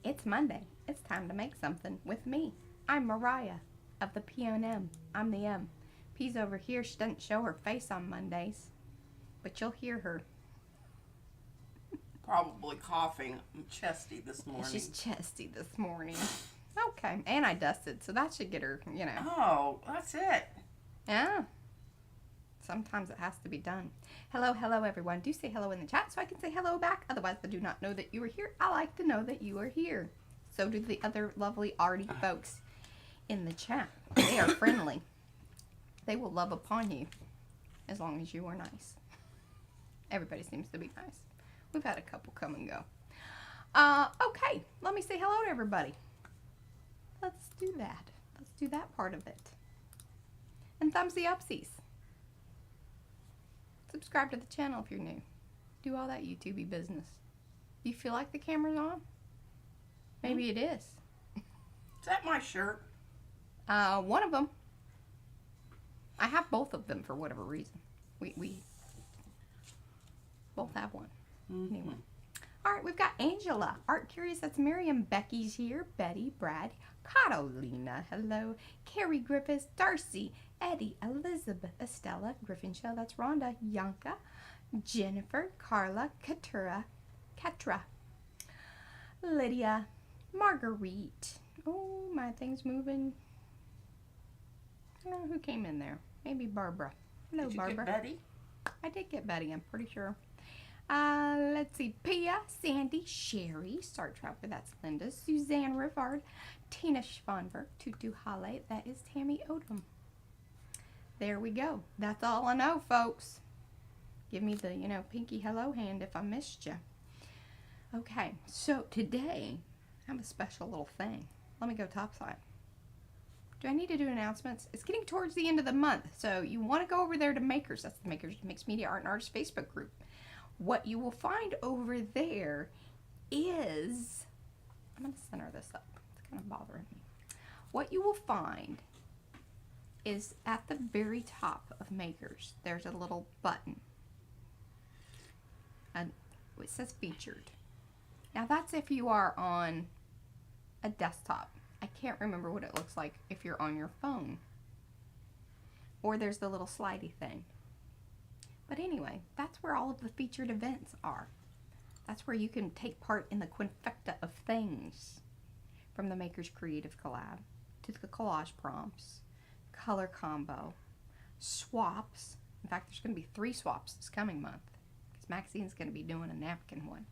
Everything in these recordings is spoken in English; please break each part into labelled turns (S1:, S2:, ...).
S1: It's Monday. It's time to make something with me. I'm Mariah of the P&M. I'm the M. P's over here. She doesn't show her face on Mondays, but you'll hear her.
S2: Probably coughing. I'm chesty this morning.
S1: She's chesty this morning. Okay, and I dusted, so that should get her, you know.
S2: Oh, that's it.
S1: Yeah. Sometimes it has to be done. Hello, hello, everyone. Do say hello in the chat so I can say hello back. Otherwise, I do not know that you are here. I like to know that you are here. So do the other lovely arty folks in the chat. They are friendly. They will love upon you as long as you are nice. Everybody seems to be nice. We've had a couple come and go. Okay, let me say hello to everybody. Let's do that. Let's do that part of it. And thumbsy upsies. Subscribe to the channel if you're new. Do all that YouTubey business. Do you feel like the camera's on? Maybe it is.
S2: Is that my shirt?
S1: One of them. I have both of them for whatever reason. We both have one.
S2: Mm-hmm.
S1: Anyway. Alright, we've got Angela. Art Curious, that's Miriam. Becky's here. Betty, Brad, Catalina, hello. Carrie Griffiths, Darcy, Eddie, Elizabeth, Estella, Griffin Show, that's Rhonda, Yanka, Jennifer, Carla, Ketra, Lydia, Marguerite. Oh, my thing's moving. I don't know who came in there. Maybe Barbara. Hello,
S2: Did you
S1: Barbara.
S2: get Betty?
S1: I did get Betty, I'm pretty sure. Let's see. Pia, Sandy, Sherry, Star Trapper, that's Linda, Suzanne Rivard, Tina Schwanberg, Tutu Hale, that is Tammy Odom. There we go. That's all I know, folks. Give me the, pinky hello hand if I missed you. Okay, so today I have a special little thing. Let me go topside. Do I need to do announcements? It's getting towards the end of the month, so you want to go over there to Makers. That's the Makers Mixed Media Art and Artists Facebook group. What you will find over there is, I'm going to center this up. It's kind of bothering me. What you will find is at the very top of Makers, there's a little button. And it says featured. Now that's if you are on a desktop. I can't remember what it looks like if you're on your phone. Or there's the little slidey thing. But anyway, that's where all of the featured events are. That's where you can take part in the quinfecta of things. From the Makers Creative Collab, to the collage prompts, color combo, swaps. In fact, there's going to be 3 swaps this coming month. Because Maxine's going to be doing a napkin one.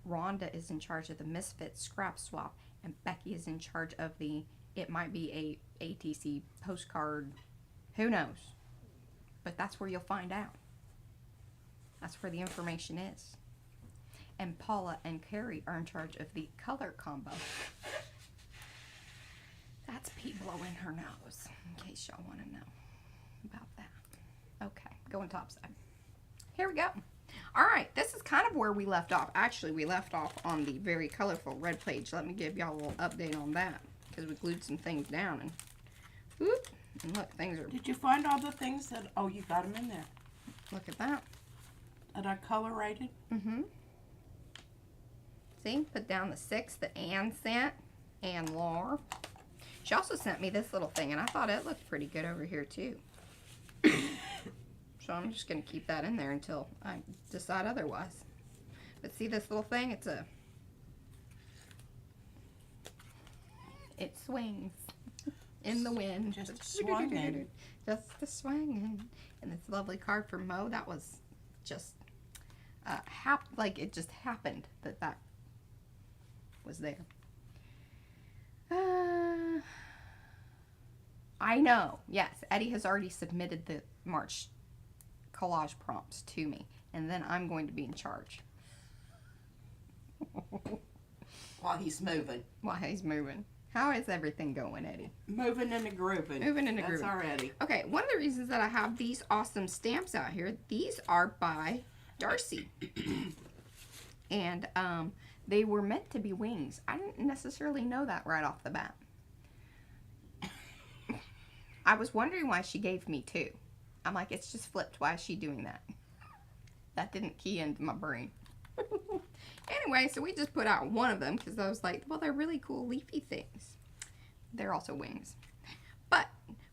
S1: Rhonda is in charge of the Misfits scrap swap. And Becky is in charge of the, it might be a ATC postcard. Who knows? But that's where you'll find out. That's where the information is. And Paula and Carrie are in charge of the color combo. That's pee blowing her nose, in case y'all want to know about that. Okay, going topside. Here we go. All right, this is kind of where we left off. Actually, we left off on the very colorful red page. Let me give y'all a little update on that, because we glued some things down, and whoop, and look, things are...
S2: Did you find all the things that, oh, you got them in there.
S1: Look at that.
S2: That I color rated?
S1: Mm-hmm. See, put down the 6 that Ann sent, Ann Laura. She also sent me this little thing, and I thought it looked pretty good over here, too. So I'm just going to keep that in there until I decide otherwise. But see this little thing? It swings in the wind.
S2: Just swinging.
S1: Just a swinging. And this lovely card from Mo, that was just, it just happened that was there. I know. Yes, Eddie has already submitted the March collage prompts to me, and then I'm going to be in charge.
S2: While he's moving.
S1: While he's moving. How is everything going, Eddie?
S2: Moving and grooving.
S1: Moving and grooving.
S2: That's our Eddie.
S1: Okay, one of the reasons that I have these awesome stamps out here, these are by Darcy. And they were meant to be wings. I didn't necessarily know that right off the bat. I was wondering why she gave me 2. I'm like, it's just flipped. Why is she doing that? That didn't key into my brain. anyway, so we just put out one of them because I was like, well, they're really cool leafy things. They're also wings. But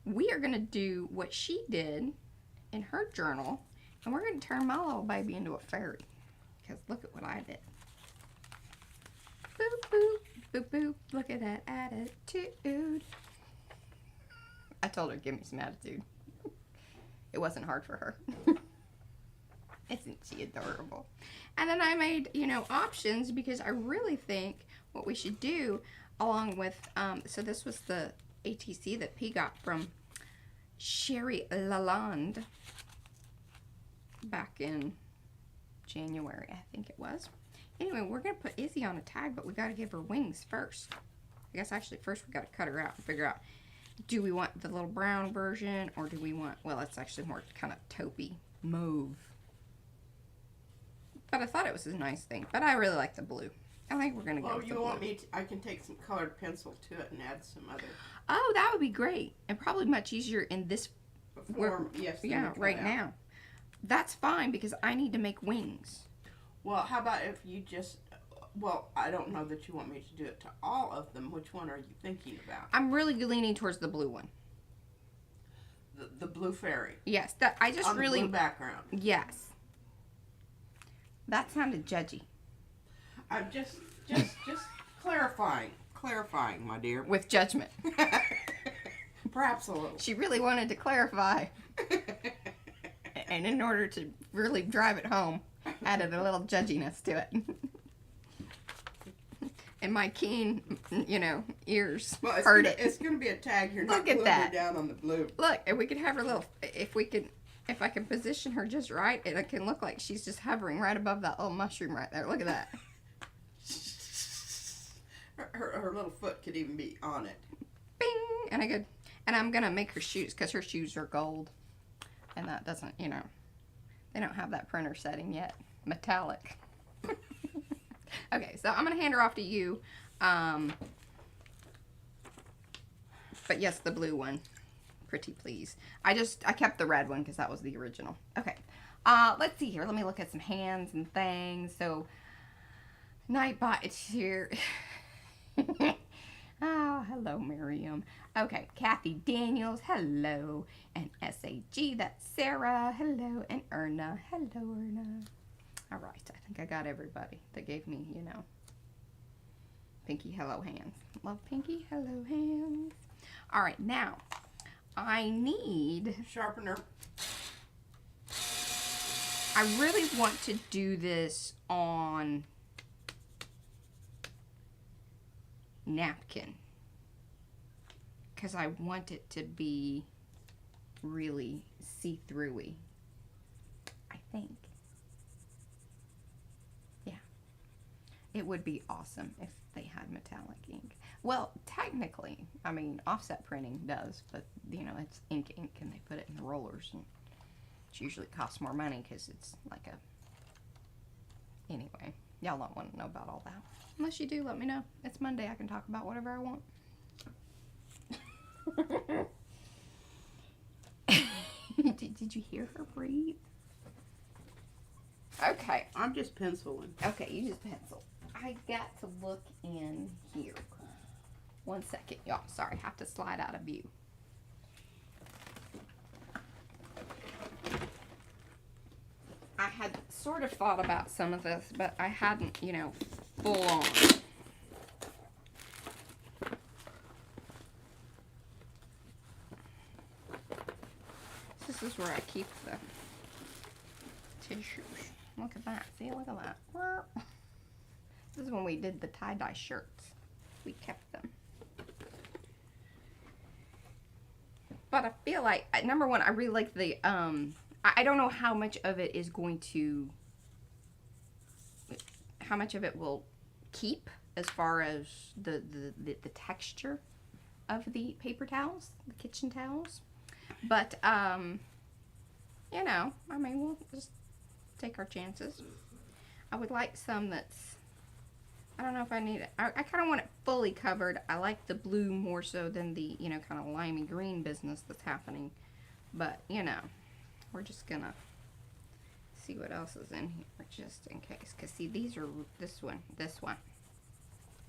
S1: we are going to do what she did in her journal, and we're going to turn my little baby into a fairy. Because look at what I did. Boop, boop, boop, boop. Look at that attitude. I told her, give me some attitude. It wasn't hard for her. Isn't she adorable? And then I made, you know, options because I really think what we should do along with, so this was the ATC that P got from Sherry Lalonde back in January, I think it was. Anyway, we're going to put Izzy on a tag, but we got to give her wings first. I guess actually first we got to cut her out and figure out, do we want the little brown version or do we want, well, it's actually more kind of taupey mauve. But I thought it was a nice thing, but I really like the blue. I think we're going to go with the blue.
S2: Well, you want me to, I can take some colored pencil to it and add some other.
S1: Oh, that would be great. And probably much easier in this
S2: Form, yes.
S1: Yeah, right now. That's fine because I need to make wings.
S2: Well, how about if you just, well, I don't know that you want me to do it to all of them. Which one are you thinking about?
S1: I'm really leaning towards the blue one.
S2: The blue fairy.
S1: Yes, that I just
S2: on
S1: really
S2: the blue background.
S1: Yes. That sounded judgy.
S2: I'm just clarifying, my dear.
S1: With judgment.
S2: Perhaps a little.
S1: She really wanted to clarify. And in order to really drive it home, added a little judginess to it. And my keen, you know, ears heard it.
S2: It's going to be a tag. You're not
S1: Look at
S2: gluing
S1: that.
S2: her down on the blue.
S1: Look, and we could have her little, if I can position her just right, it can look like she's just hovering right above that little mushroom right there. Look at that.
S2: Her little foot could even be on it.
S1: Bing! And I'm going to make her shoes, because her shoes are gold. And that doesn't, you know, they don't have that printer setting yet. Metallic. Okay, so I'm going to hand her off to you. But yes, the blue one. Pretty please. I kept the red one because that was the original. Okay. Let's see here. Let me look at some hands and things. So, Nightbot is here. Oh, hello, Miriam. Okay, Kathy Daniels, hello. And SAG, that's Sarah, hello. And Erna, hello, Erna. All right, I think I got everybody that gave me, you know, Pinky hello hands. Love Pinky hello hands. All right, now, I need...
S2: Sharpener.
S1: I really want to do this on napkin because I want it to be really see-through-y, I think. Yeah. It would be awesome if they had metallic ink. Well, technically, I mean, offset printing does, but, you know, it's ink and they put it in the rollers, and it usually costs more money because it's like a... Anyway, y'all don't want to know about all that. Unless you do, let me know. It's Monday. I can talk about whatever I want. Did you hear her breathe? Okay.
S2: I'm just penciling.
S1: Okay, you just pencil. I got to look in here. 1 second, y'all. Sorry, I have to slide out of view. I had sort of thought about some of this, but I hadn't, you know, full on. This is where I keep the tissues. Look at that. See, look at that. This is when we did the tie-dye shirts. We kept them. But I feel like, number one, I really like the, I don't know how much of it is going to, how much of it will keep as far as the texture of the paper towels, the kitchen towels. But, you know, I mean, we'll just take our chances. I would like some that's, I don't know if I need it. I kind of want it fully covered. I like the blue more so than the, you know, kind of limey green business that's happening. But, you know, we're just gonna see what else is in here, just in case. Because, see, these are this one.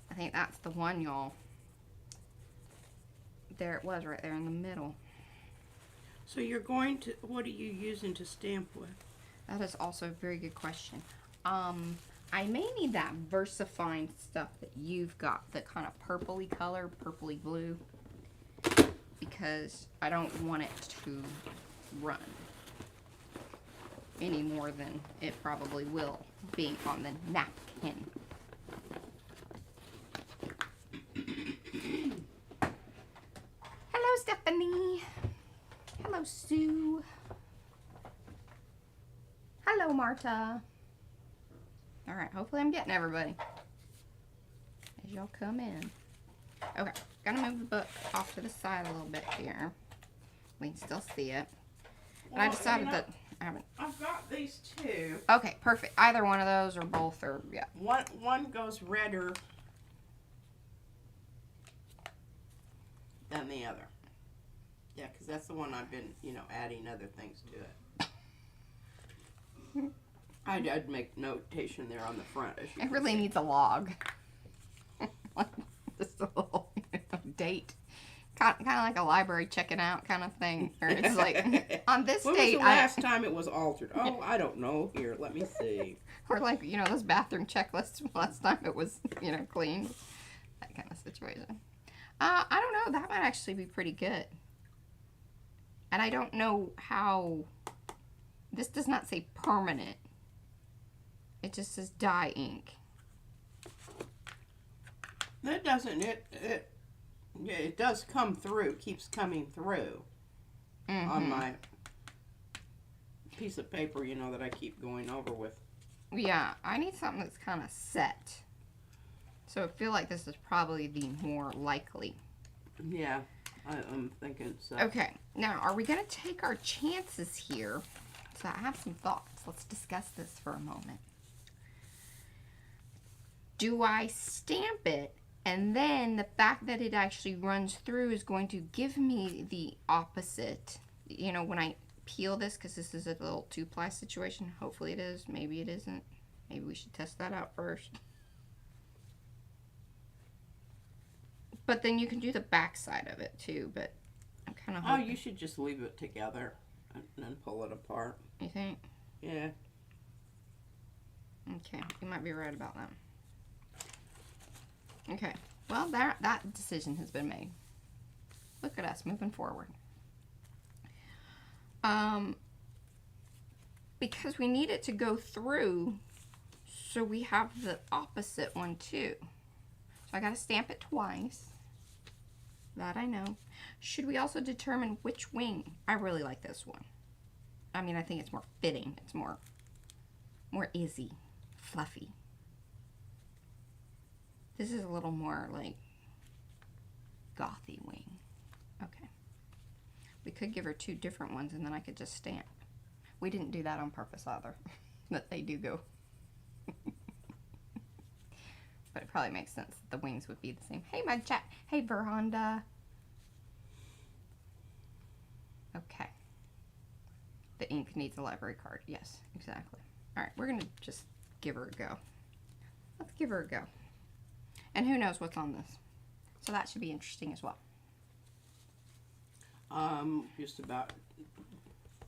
S1: I think that's the one, y'all. There it was, right there in the middle.
S2: So you're going to, what are you using to stamp with?
S1: That is also a very good question. I may need that VersaFine stuff that you've got, the kind of purpley color, purpley blue, because I don't want it to run any more than it probably will be on the napkin. Hello, Stephanie. Hello, Sue. Hello, Marta. All right, hopefully I'm getting everybody as y'all come in. Okay, gonna move the book off to the side a little bit here. We can still see it. And I decided that I haven't.
S2: I've got these two.
S1: Okay, perfect. Either one of those or both, or yeah.
S2: One goes redder than the other. Yeah, because that's the one I've been, you know, adding other things to it. I'd make notation there on the front.
S1: It really needs a log. Just a little date. Kind of like a library checking out kind of thing. Or it's like, on this
S2: when
S1: date.
S2: When was the last time it was altered? Oh, I don't know. Here, let me see.
S1: Or like, you know, those bathroom checklists, last time it was, you know, cleaned. That kind of situation. I don't know. That might actually be pretty good. And I don't know how... This does not say permanent. It just says dye ink.
S2: That doesn't... Yeah, it does come through. Keeps coming through. On my piece of paper, you know, that I keep going over with.
S1: Yeah, I need something that's kind of set. So I feel like this is probably the more likely.
S2: Yeah, I'm thinking so.
S1: Okay, now are we going to take our chances here? So I have some thoughts. Let's discuss this for a moment. Do I stamp it, and then the fact that it actually runs through is going to give me the opposite? You know, when I peel this, because this is a little 2-ply situation. Hopefully it is. Maybe it isn't. Maybe we should test that out first. But then you can do the back side of it too, but I'm kind of hoping.
S2: Oh, you should just leave it together and then pull it apart.
S1: You think?
S2: Yeah.
S1: Okay, you might be right about that. Okay, well, that decision has been made. Look at us moving forward. Because we need it to go through, so we have the opposite one too. So I got to stamp it twice. That I know. Should we also determine which wing? I really like this one. I mean, I think it's more fitting. It's more Izzy, fluffy. This is a little more like gothy wing. Okay. We could give her 2 different ones and then I could just stamp. We didn't do that on purpose either. But they do go. But it probably makes sense that the wings would be the same. Hey, my chat. Hey, Verhonda. Okay. The ink needs a library card. Yes, exactly. All right, we're going to just give her a go. Let's give her a go. And who knows what's on this. So that should be interesting as well.
S2: Just about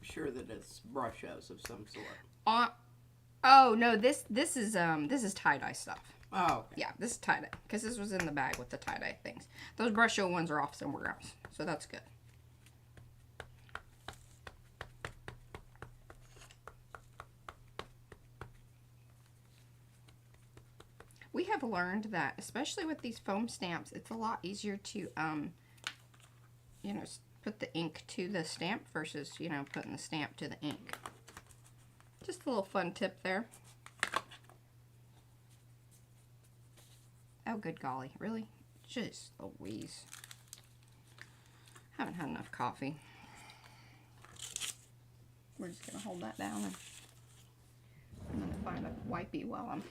S2: sure that it's brushes of some sort.
S1: Oh no, this is tie-dye stuff.
S2: Oh, okay.
S1: Yeah, this is tie-dye, because this was in the bag with the tie-dye things. Those brush show ones are off somewhere else, so that's good. We have learned that, especially with these foam stamps, it's a lot easier to, you know, put the ink to the stamp versus, you know, putting the stamp to the ink. Just a little fun tip there. Oh, good golly. Really? Jeez Louise. Haven't had enough coffee. We're just going to hold that down and I'm going to find a wipey while I'm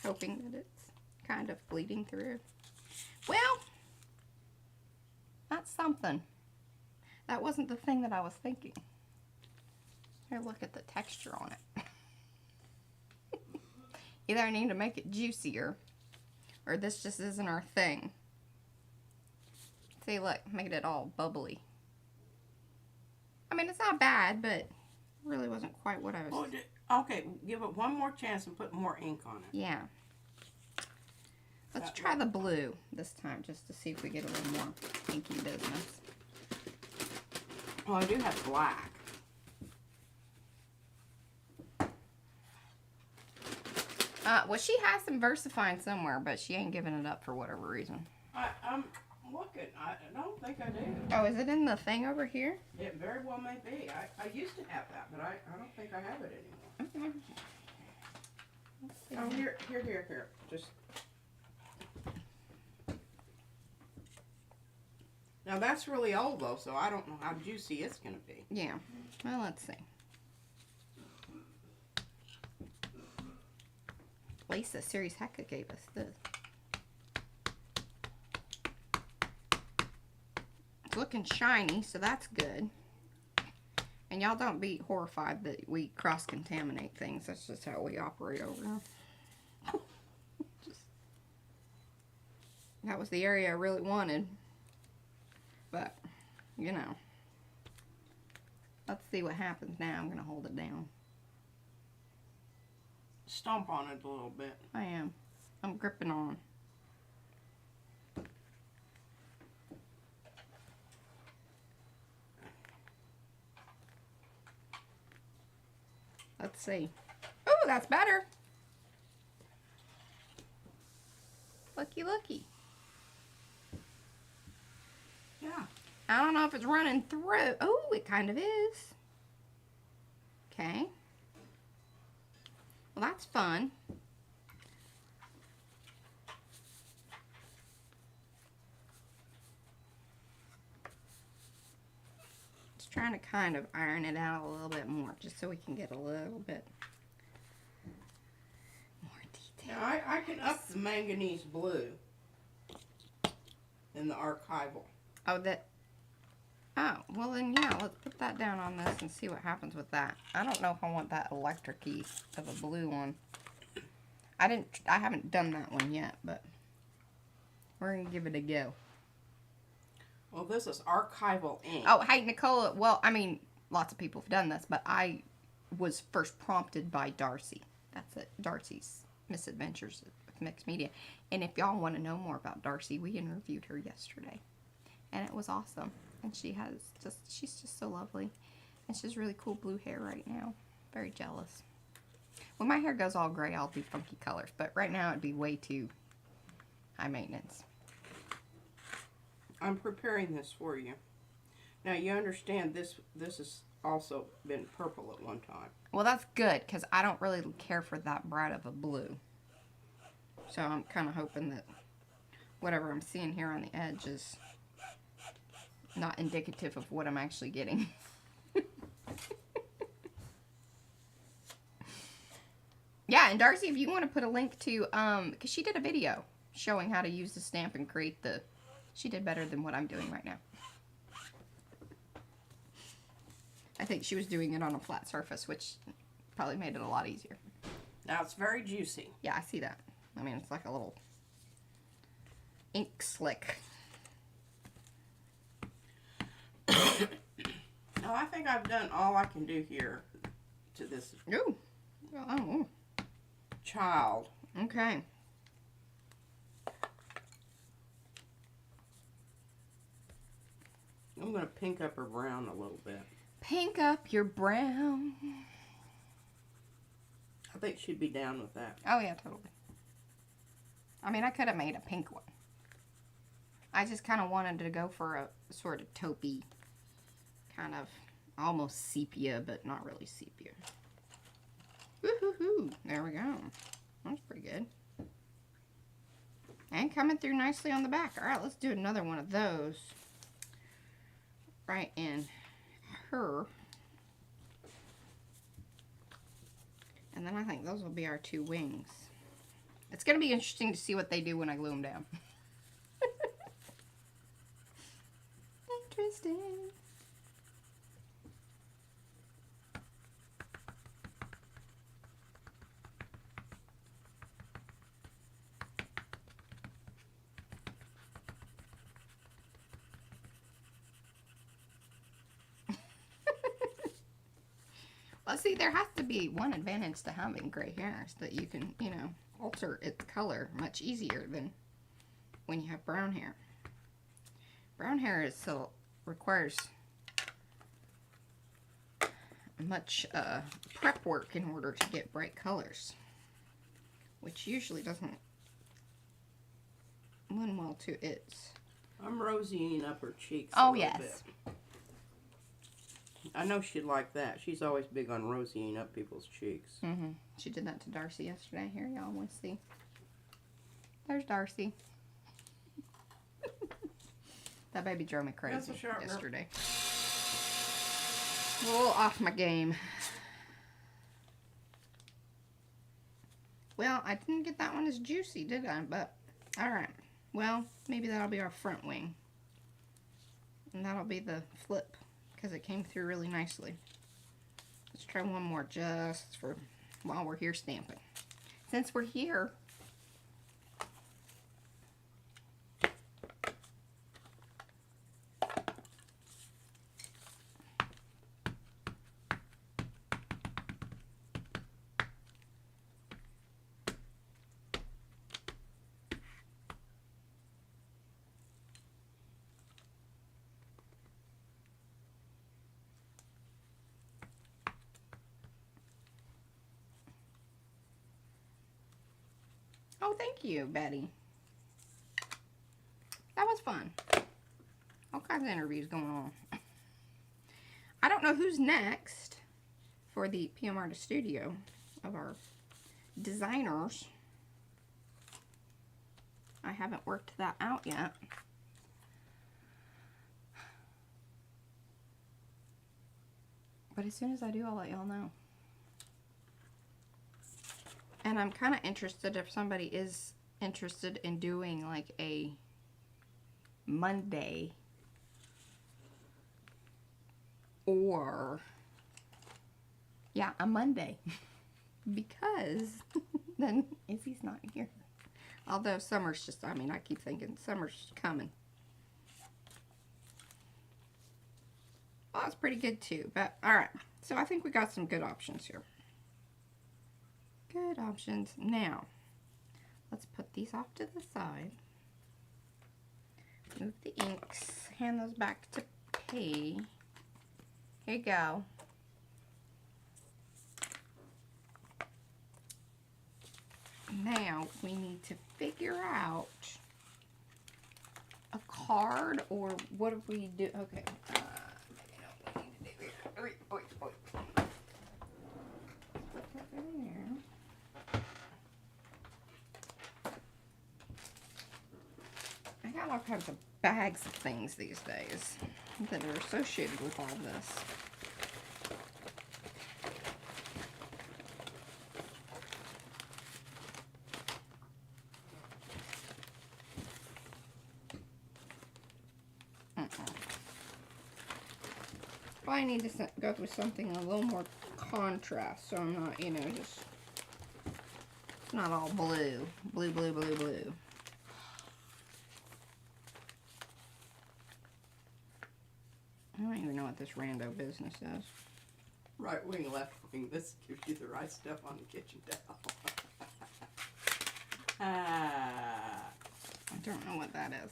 S1: hoping that it's kind of bleeding through. Well, that's something. That wasn't the thing that I was thinking. Here, look at the texture on it. Either I need to make it juicier, or this just isn't our thing. See, look, made it all bubbly. I mean, it's not bad, but it really wasn't quite what I was...
S2: Okay, give it one more chance and put more ink on it.
S1: Yeah. Let's try the blue this time, just to see if we get a little more inky business.
S2: Well, I do have black.
S1: Well, she has some VersaFine somewhere, but she ain't giving it up for whatever reason.
S2: I'm looking. I don't think I do.
S1: Oh, is it in the thing over here?
S2: It very well may be. I used to have that, but I don't think I have it anymore.
S1: Okay. Let's see.
S2: Oh, here. Just... Now, that's really old, though, so I don't know how juicy it's going to be.
S1: Yeah. Well, let's see. Lisa Series Hecka gave us this. It's looking shiny, so that's good. And y'all don't be horrified that we cross-contaminate things. That's just how we operate over here. That was the area I really wanted. But, you know. Let's see what happens now. I'm going to hold it down.
S2: Stomp on it a little bit.
S1: I am. I'm gripping on. Let's see. Oh, that's better. Looky, looky.
S2: Yeah.
S1: I don't know if it's running through. Oh, it kind of is. Okay. Well, that's fun. Just trying to kind of iron it out a little bit more, just so we can get a little bit more detail.
S2: Now, I can up the manganese blue in the archival.
S1: Oh, that... Oh, well then, yeah, let's put that down on this and see what happens with that. I don't know if I want that electric-y of a blue one. I haven't done that one yet, but we're going to give it a go.
S2: Well, this is archival ink.
S1: Oh, hey, Nicola, well, I mean, lots of people have done this, but I was first prompted by Darcy. That's it, Darcy's Misadventures with Mixed Media. And if y'all want to know more about Darcy, we interviewed her yesterday. And it was awesome. And she's just so lovely. And she has really cool blue hair right now. Very jealous. When my hair goes all gray, I'll do funky colors. But right now, it'd be way too high maintenance.
S2: I'm preparing this for you. Now, you understand this has also been purple at one time.
S1: Well, that's good, because I don't really care for that bright of a blue. So I'm kind of hoping that whatever I'm seeing here on the edge is not indicative of what I'm actually getting. Yeah, and Darcy, if you want to put a link to, because she did a video showing how to use the stamp and create the, she did better than what I'm doing right now. I think she was doing it on a flat surface, which probably made it a lot easier.
S2: Now, it's very juicy.
S1: Yeah, I see that. I mean, it's like a little ink slick.
S2: Now, I think I've done all I can do here to this
S1: Ooh. Oh.
S2: child.
S1: Okay.
S2: I'm going to pink up her brown a little bit.
S1: Pink up your brown.
S2: I think she'd be down with that.
S1: Oh, yeah, totally. I mean, I could have made a pink one. I just kind of wanted to go for a sort of taupey, kind of almost sepia, but not really sepia. Woohoo! There we go. That's pretty good. And coming through nicely on the back. All right, let's do another one of those. Right in her. And then I think those will be our two wings. It's going to be interesting to see what they do when I glue them down. Interesting. Well, see, there has to be one advantage to having gray hair is that you can, you know, alter its color much easier than when you have brown hair. Brown hair is so requires much prep work in order to get bright colors, which usually doesn't lend well to its.
S2: I'm rosying up her cheeks.
S1: Oh,
S2: a little
S1: yes.
S2: bit. I know she'd like that. She's always big on rosying up people's cheeks.
S1: Mm-hmm. She did that to Darcy yesterday. Here, y'all want to see. There's Darcy. That baby drove me crazy yesterday. A little off my game. Well, I didn't get that one as juicy, did I? But, alright. Well, maybe that'll be our front wing. And that'll be the flip, because it came through really nicely. Let's try one more just for while we're here stamping. Since we're here, oh, thank you, Betty. That was fun. All kinds of interviews going on. I don't know who's next for the PM Artist Studio of our designers. I haven't worked that out yet. But as soon as I do, I'll let y'all know. And I'm kind of interested if somebody is interested in doing like a Monday or, yeah, a Monday. Because then Izzy's not here. Although summer's just, I mean, I keep thinking summer's coming. Well, it's pretty good too, but alright. So I think we got some good options here. Good options. Now, let's put these off to the side. Move the inks. Hand those back to P. Here you go. Now, we need to figure out a card, or what if we do? Okay. Maybe not what we need to do here. Put that in there. I got all kinds of bags of things these days that are associated with all this. I need to go with something a little more contrast, so I'm not, you know, just, it's not all blue. Blue, blue, blue, blue. I don't even know what this rando business is.
S2: Right wing, left wing. This gives you the right stuff on the kitchen towel.
S1: I don't know what that is.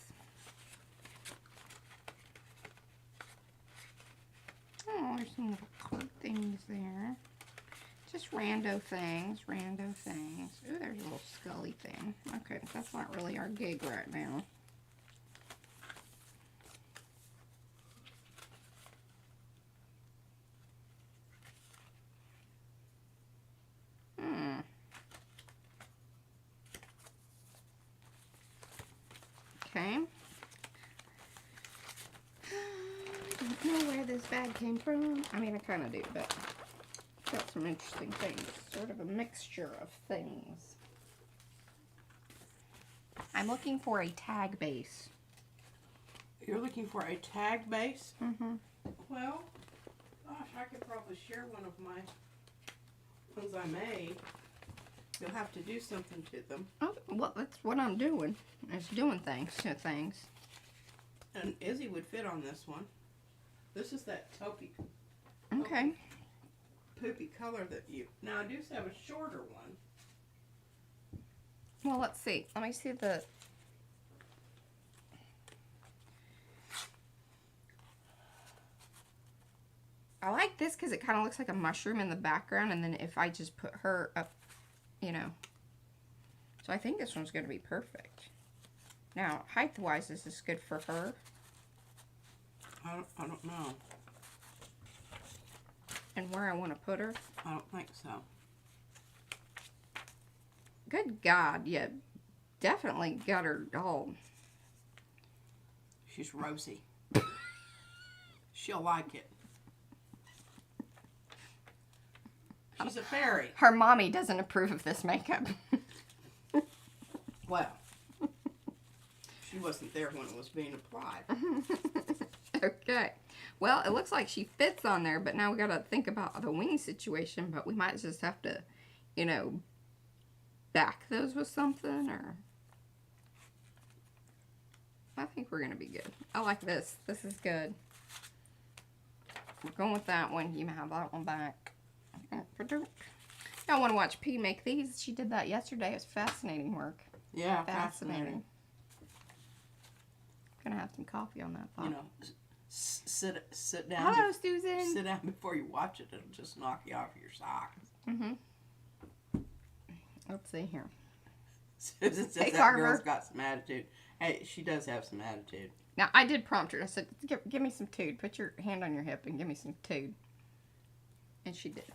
S1: Oh, there's some little card things there. Just rando things, rando things. Ooh, there's a little scully thing. Okay, that's not really our gig right now. Okay. Don't know where this bag came from. I mean, I kind of do, but it's got some interesting things. Sort of a mixture of things. I'm looking for a tag base.
S2: You're looking for a tag base?
S1: Mm-hmm.
S2: Well, gosh, I could probably share one of my ones I made. You'll have to do something to them.
S1: Oh, well, that's what I'm doing. Is doing things to things.
S2: And Izzy would fit on this one. This is that taupey.
S1: Okay.
S2: poopy color that you... Now, I do have a shorter one.
S1: Well, let's see. Let me see the... I like this because it kind of looks like a mushroom in the background, and then if I just put her up, you know. So I think this one's going to be perfect. Now, height-wise, this is good for her.
S2: I don't know.
S1: And where I want to put her.
S2: I don't think so.
S1: Good God, yeah. Definitely got her all.
S2: She's rosy. She'll like it. She's a fairy.
S1: Her mommy doesn't approve of this makeup.
S2: Well, she wasn't there when it was being applied.
S1: Okay. Well, it looks like she fits on there, but now we got to think about the wing situation, but we might just have to, you know, back those with something, or... I think we're going to be good. I like this. This is good. We're going with that one. You may have that one back. Y'all want to watch P make these? She did that yesterday. It was fascinating work.
S2: Yeah,
S1: Fascinating. Gonna have some coffee on that thought.
S2: You know, sit down.
S1: Hello, Susan.
S2: Sit down before you watch it. It'll just knock you off your socks.
S1: Let's see here.
S2: Susan says
S1: Hey,
S2: that
S1: Carver.
S2: girl's got some attitude. Hey, she does have some attitude.
S1: Now, I did prompt her. I said, give me some tude. Put your hand on your hip and give me some tude. And she did.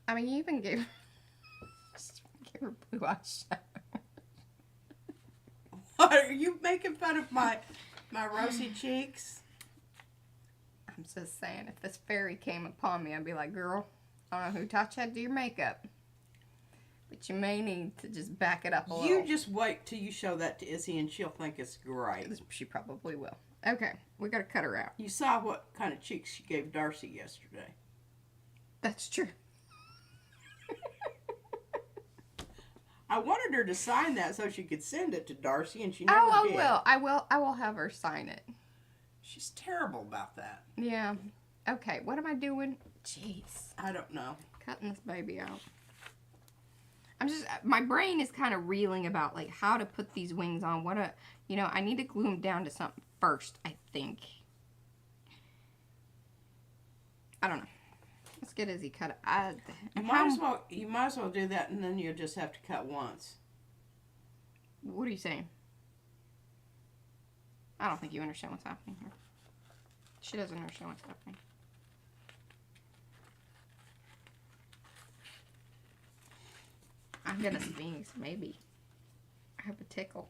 S1: I mean, you even gave her blue eyeshadow.
S2: What, are you making fun of my rosy cheeks?
S1: I'm just saying, if this fairy came upon me, I'd be like, girl, I don't know who taught you how to do your makeup. But you may need to just back it up a little.
S2: You just wait till you show that to Izzy and she'll think it's great.
S1: She probably will. Okay, we gotta cut her out.
S2: You saw what kind of cheeks she gave Darcy yesterday.
S1: That's true.
S2: I wanted her to sign that so she could send it to Darcy, and she never did.
S1: I will have her sign it.
S2: She's terrible about that.
S1: Yeah. Okay, what am I doing? Jeez.
S2: I don't know.
S1: Cutting this baby out. My brain is kind of reeling about, like, how to put these wings on. I need to glue them down to something first, I think. I don't know. Let's get Izzy cut.
S2: You might as well do that, and then you'll just have to cut once.
S1: What are you saying? I don't think you understand what's happening here. She doesn't understand what's happening. I'm gonna sneeze, maybe. I have a tickle.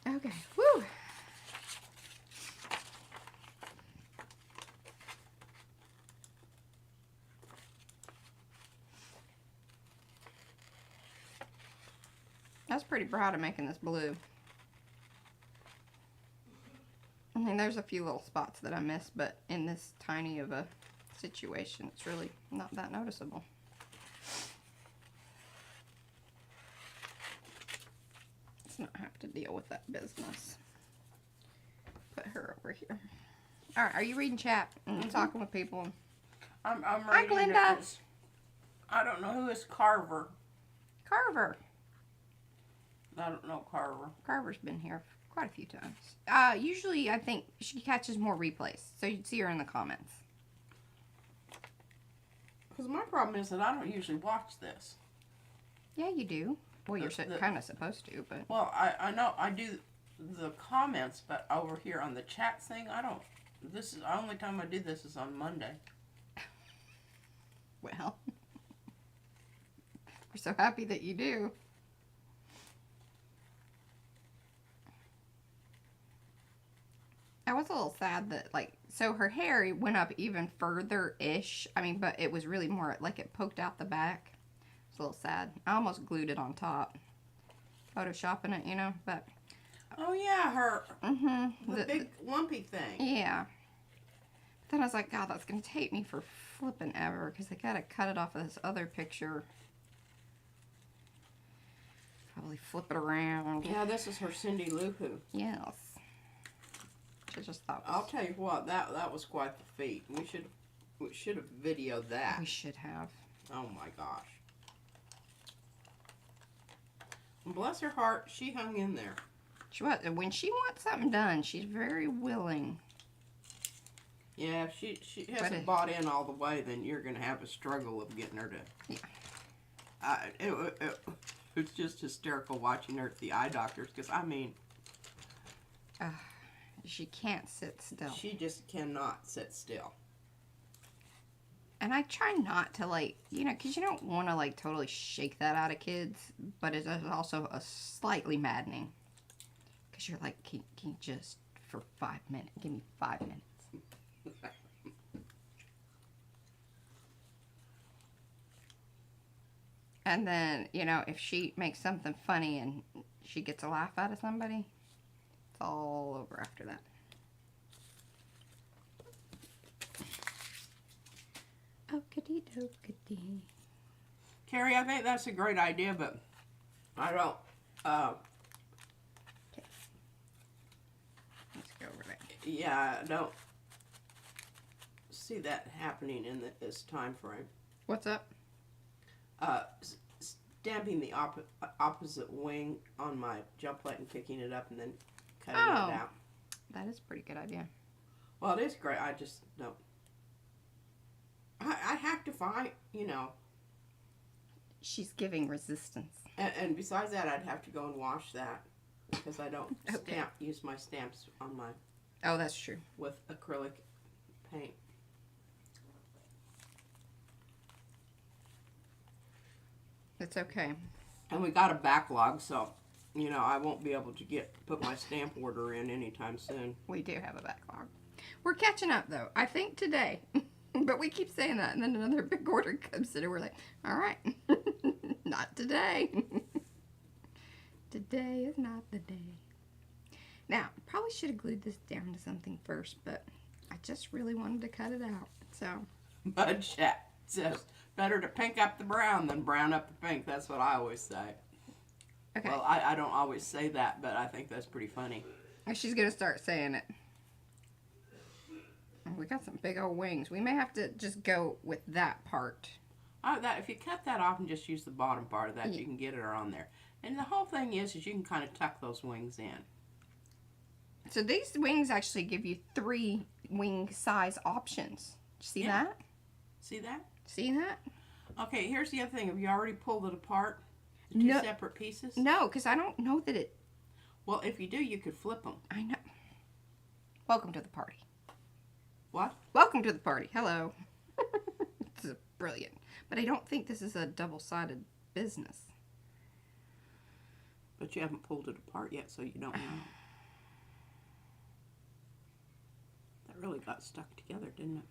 S1: Okay, woo! I was pretty proud of making this blue. I mean, there's a few little spots that I missed, but in this tiny of a situation, it's really not that noticeable. Let's not have to deal with that business. Put her over here. All right, are you reading chat and talking with people?
S2: I'm reading.
S1: Hi, Glenda.
S2: I don't know who is Carver.
S1: Carver.
S2: I don't know Carver.
S1: Carver's been here quite a few times. Usually, I think she catches more replays, so you'd see her in the comments.
S2: Because my problem is that I don't usually watch this.
S1: Yeah, you do. Well, you're kind of supposed to, but...
S2: Well, I know I do the comments, but over here on the chat thing, I don't... This is the only time I do this is on Monday.
S1: Well, we're so happy that you do. I was a little sad that, like, so her hair went up even further-ish. I mean, but it was really more, like, it poked out the back. It's a little sad. I almost glued it on top. Photoshopping it, you know, but...
S2: Oh, yeah, her... The big lumpy thing.
S1: Yeah. But then I was like, God, that's going to take me for flipping ever, because I got to cut it off of this other picture. Probably flip it around.
S2: Yeah, this is her Cindy Lou Who.
S1: Yes. I just thought.
S2: I'll tell you what, that was quite the feat. We should have videoed that.
S1: We should have.
S2: Oh my gosh. Bless her heart, she hung in there.
S1: When she wants something done, she's very willing.
S2: Yeah, if she hasn't bought in all the way, then you're going to have a struggle of getting her to... Yeah. It's just hysterical watching her at the eye doctors, because, I mean...
S1: she can't sit still.
S2: She just cannot sit still.
S1: And I try not to, like, you know, because you don't want to, like, totally shake that out of kids, but it's also a slightly maddening. Because you're like, can you just, for 5 minutes, give me 5 minutes. And then, you know, if she makes something funny and she gets a laugh out of somebody, it's all over after that. Okey dokey.
S2: Carrie, I think that's a great idea, but I don't,
S1: Okay. Let's go over there.
S2: yeah, I don't see that happening in this time frame.
S1: What's up?
S2: Stamping the opposite wing on my jump plate and picking it up and then cutting it out.
S1: That is a pretty good idea.
S2: Well, it is great. I just don't. I have to find, you know.
S1: She's giving resistance.
S2: And besides that, I'd have to go and wash that because I don't use my stamps on my.
S1: Oh, that's true.
S2: With acrylic paint.
S1: It's okay.
S2: And we got a backlog, so, you know, I won't be able to put my stamp order in anytime soon.
S1: We do have a backlog. We're catching up, though. I think today. But we keep saying that, and then another big order comes in, and we're like, all right. Not today. Today is not the day. Now, probably should have glued this down to something first, but I just really wanted to cut it out, so.
S2: Mud Chat says, better to pink up the brown than brown up the pink. That's what I always say. Okay. Well, I don't always say that, but I think that's pretty funny.
S1: She's going to start saying it. Oh, we got some big old wings. We may have to just go with that part.
S2: If you cut that off and just use the bottom part of that, you can get it on there. And the whole thing is you can kind of tuck those wings in.
S1: So these wings actually give you 3 wing size options. See that?
S2: See that?
S1: See that?
S2: Okay, here's the other thing. Have you already pulled it apart? Two separate pieces?
S1: No, because I don't know that it...
S2: Well, if you do, you could flip them.
S1: I know. Welcome to the party.
S2: What?
S1: Welcome to the party. Hello. This is brilliant. But I don't think this is a double-sided business.
S2: But you haven't pulled it apart yet, so you don't know. That really got stuck together, didn't it?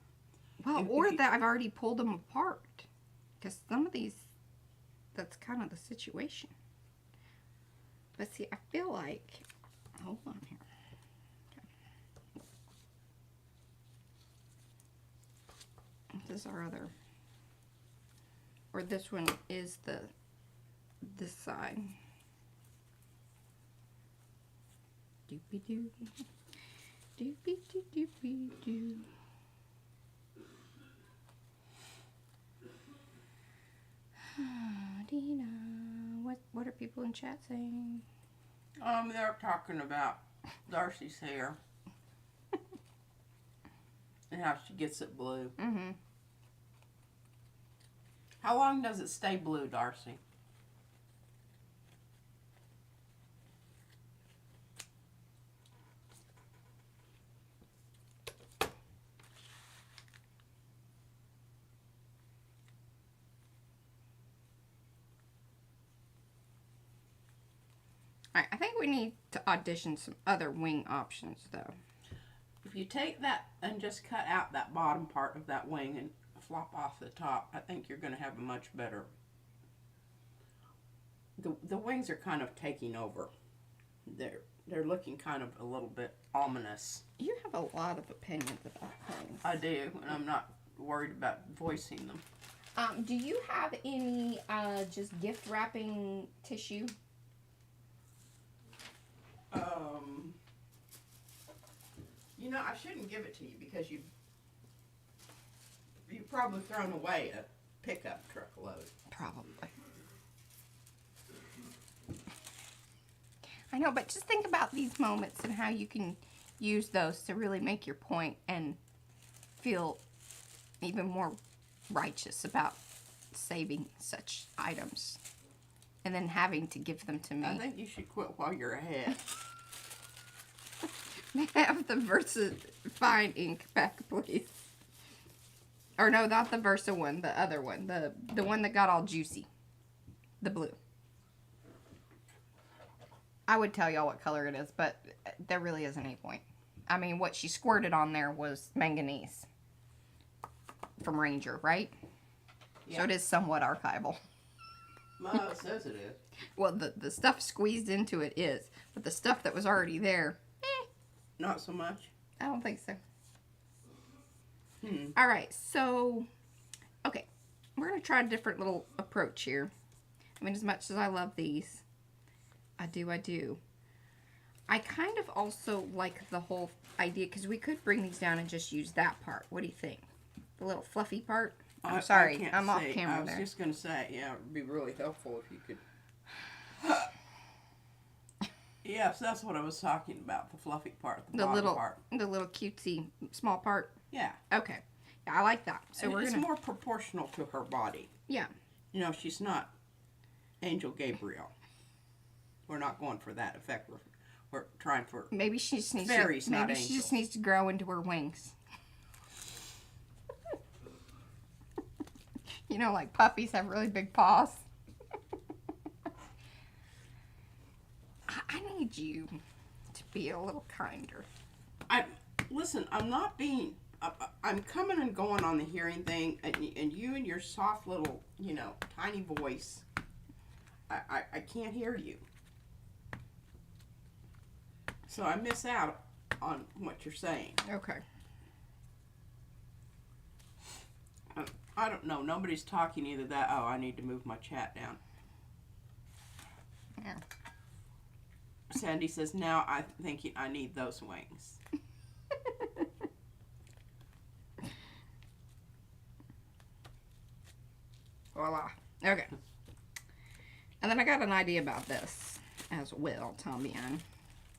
S1: Well, that I've already pulled them apart. Because some of these, that's kind of the situation. But see, I feel like, hold on here. Okay. This is our other, or this one is this side. Doopy doo. Doopy doo doopy doo. Dina, what are people in chat saying?
S2: They're talking about Darcy's hair. And how she gets it blue.
S1: Mm-hmm.
S2: How long does it stay blue, Darcy?
S1: Alright, I think we need to audition some other wing options, though.
S2: If you take that and just cut out that bottom part of that wing and flop off the top, I think you're going to have a much better... The wings are kind of taking over. They're looking kind of a little bit ominous.
S1: You have a lot of opinions about things.
S2: I do, and I'm not worried about voicing them.
S1: Do you have any just gift wrapping tissue?
S2: You know, I shouldn't give it to you because You've probably thrown away a pickup truck load.
S1: Probably. I know, but just think about these moments and how you can use those to really make your point and feel even more righteous about saving such items and then having to give them to me.
S2: I think you should quit while you're ahead.
S1: May I have the Versa Fine ink back, please? Or no, not the Versa one, the other one. The one that got all juicy. The blue. I would tell y'all what color it is, but there really isn't any point. I mean, what she squirted on there was manganese from Ranger, right? Yeah. So it is somewhat archival.
S2: Well, it says it is.
S1: Well, the stuff squeezed into it is, but the stuff that was already there,
S2: not so much.
S1: I don't think so. All right, so, okay, we're going to try a different little approach here. I mean, as much as I love these, I do. I kind of also like the whole idea, because we could bring these down and just use that part. What do you think? The little fluffy part? I'm sorry, I'm off camera there.
S2: I was just going to say, yeah, it would be really helpful if you could. Yes, that's what I was talking about, the fluffy part, the bottom part.
S1: The little cutesy small part?
S2: Yeah.
S1: Okay. Yeah, I like that. So
S2: it's more proportional to her body.
S1: Yeah.
S2: You know, she's not Angel Gabriel. We're not going for that effect. We're trying for
S1: maybe she just needs
S2: fairies,
S1: to, maybe she just needs to grow into her wings. You know, like puppies have really big paws. I need you to be a little kinder.
S2: Listen, I'm not being. I'm coming and going on the hearing thing, and you and your soft little, you know, tiny voice. I can't hear you. So I miss out on what you're saying.
S1: Okay.
S2: I don't know. Nobody's talking either that. Oh, I need to move my chat down.
S1: Yeah.
S2: Sandy says, now I'm thinking I need those wings.
S1: Voila. Okay. And then I got an idea about this as well, Tombian.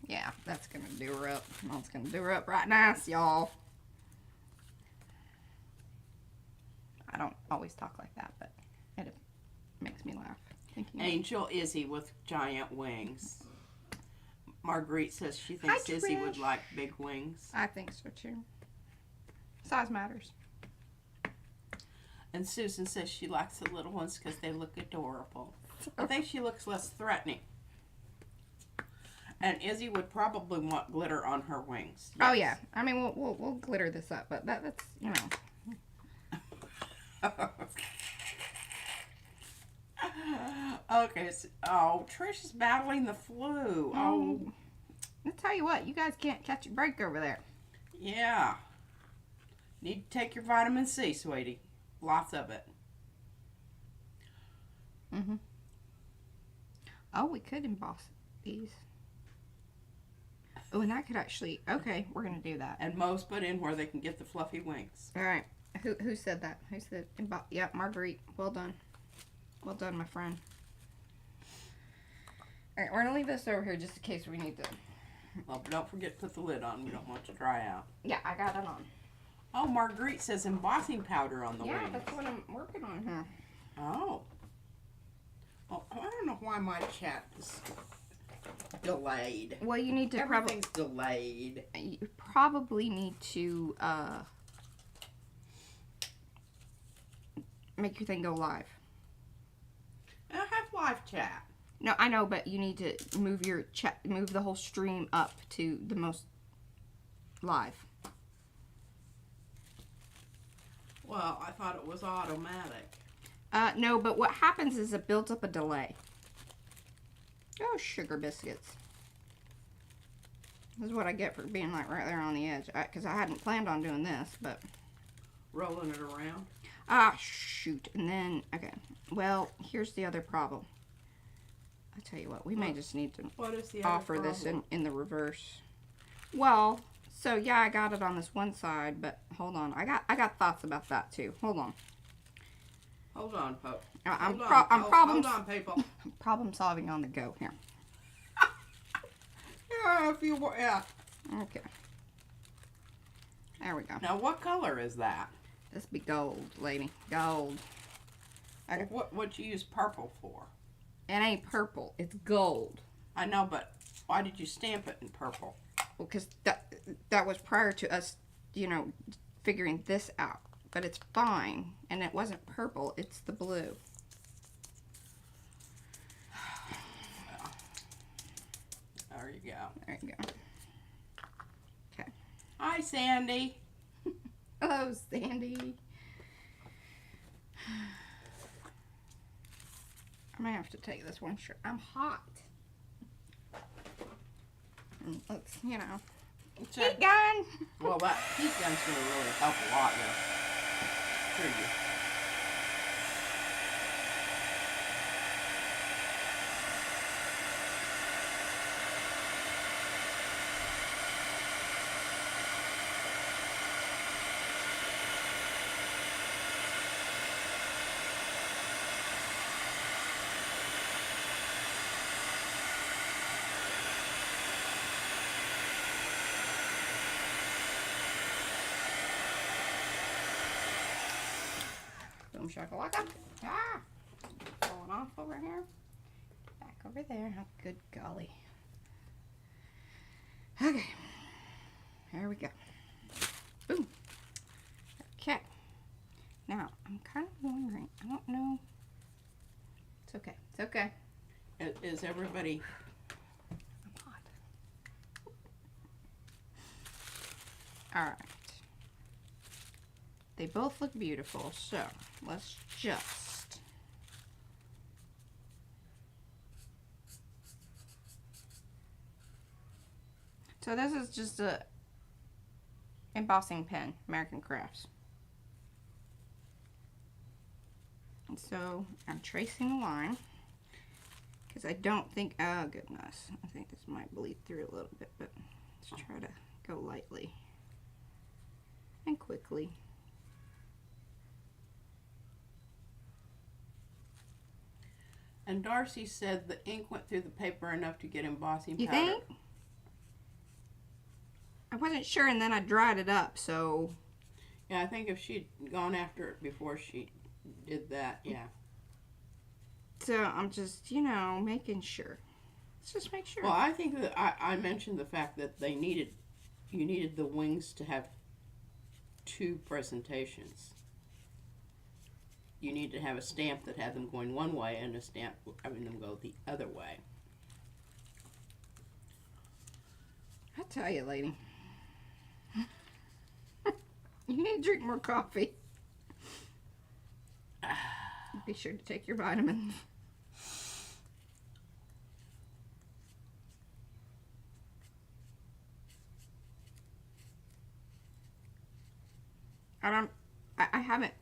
S1: Yeah, that's going to do her up. That's going to do her up right nice, y'all. I don't always talk like that, but it makes me laugh.
S2: Angel Izzy with giant wings. Marguerite says she thinks Izzy would like big wings.
S1: I think so too. Size matters.
S2: And Susan says she likes the little ones because they look adorable. I think she looks less threatening. And Izzy would probably want glitter on her wings.
S1: Yes. Oh yeah, I mean we'll glitter this up, but that's you know.
S2: Okay. So, Trish is battling the flu. Oh.
S1: I'll tell you what, you guys can't catch a break over there.
S2: Yeah. Need to take your vitamin C, sweetie. Lots of it.
S1: Mm-hmm. Oh, we could emboss these. Oh, and I could actually... Okay, we're going to do that.
S2: And Mo's put in where they can get the fluffy wings.
S1: All right. Who said that? Who said... Yeah, Marguerite. Well done. Well done, my friend. All right, we're going to leave this over here just in case we need to...
S2: Well, but don't forget to put the lid on. You don't want it to dry out.
S1: Yeah, I got it on.
S2: Oh, Marguerite says embossing powder on the wings.
S1: Yeah, that's what I'm working on here.
S2: Oh. Well, I don't know why my chat is delayed.
S1: Well, you need to
S2: Everything's delayed.
S1: You probably need to make your thing go live.
S2: I have live chat.
S1: No, I know, but you need to move your chat, move the whole stream up to the most live.
S2: Well, I thought it was automatic.
S1: No, but what happens is it builds up a delay. Oh, sugar biscuits. This is what I get for being like right there on the edge. Because I hadn't planned on doing this, but...
S2: Rolling it around?
S1: Ah, shoot. And then, okay. Well, here's the other problem. I tell you what, we may just need to
S2: what is the
S1: offer this in the reverse. Well, So yeah, I got it on this one side, but hold on. I got thoughts about that too. Hold on.
S2: Hold on, Pope.
S1: I'm
S2: hold on, people.
S1: problem solving on the go here.
S2: Yeah, if you yeah.
S1: Okay. There we go.
S2: Now, what color is that?
S1: This be gold, lady. Gold.
S2: Okay. What you use purple for?
S1: It ain't purple. It's gold.
S2: I know, but why did you stamp it in purple?
S1: Well, because that was prior to us, you know, figuring this out. But it's fine. And it wasn't purple. It's the blue.
S2: There you go.
S1: There you go. Okay.
S2: Hi, Sandy.
S1: Hello, Sandy. I may have to take this one shirt. I'm hot. Looks, you know, heat gun.
S2: Well, that heat gun's going to really help a lot there. Here you go.
S1: Boom shakalaka. Ah! Falling off over here. Back over there. Oh, good golly. Okay. There we go. Boom. Okay. Now, I'm kind of wondering. I don't know. It's okay. It's okay.
S2: Is everybody...
S1: I'm hot. Alright. They both look beautiful, so let's just... So this is just a embossing pen, American Crafts. And so I'm tracing a line because I don't think, oh goodness, I think this might bleed through a little bit, but let's try to go lightly and quickly.
S2: And Darcy said the ink went through the paper enough to get embossing powder.
S1: You think? I wasn't sure, and then I dried it up, so...
S2: Yeah, I think if she'd gone after it before she did that, yeah.
S1: So I'm just, you know, making sure. Let's just make sure.
S2: Well, I think that I mentioned the fact that you needed the wings to have two presentations. You need to have a stamp that had them going one way and a stamp having them go the other way.
S1: I tell you, lady. You need to drink more coffee. Be sure to take your vitamins. I haven't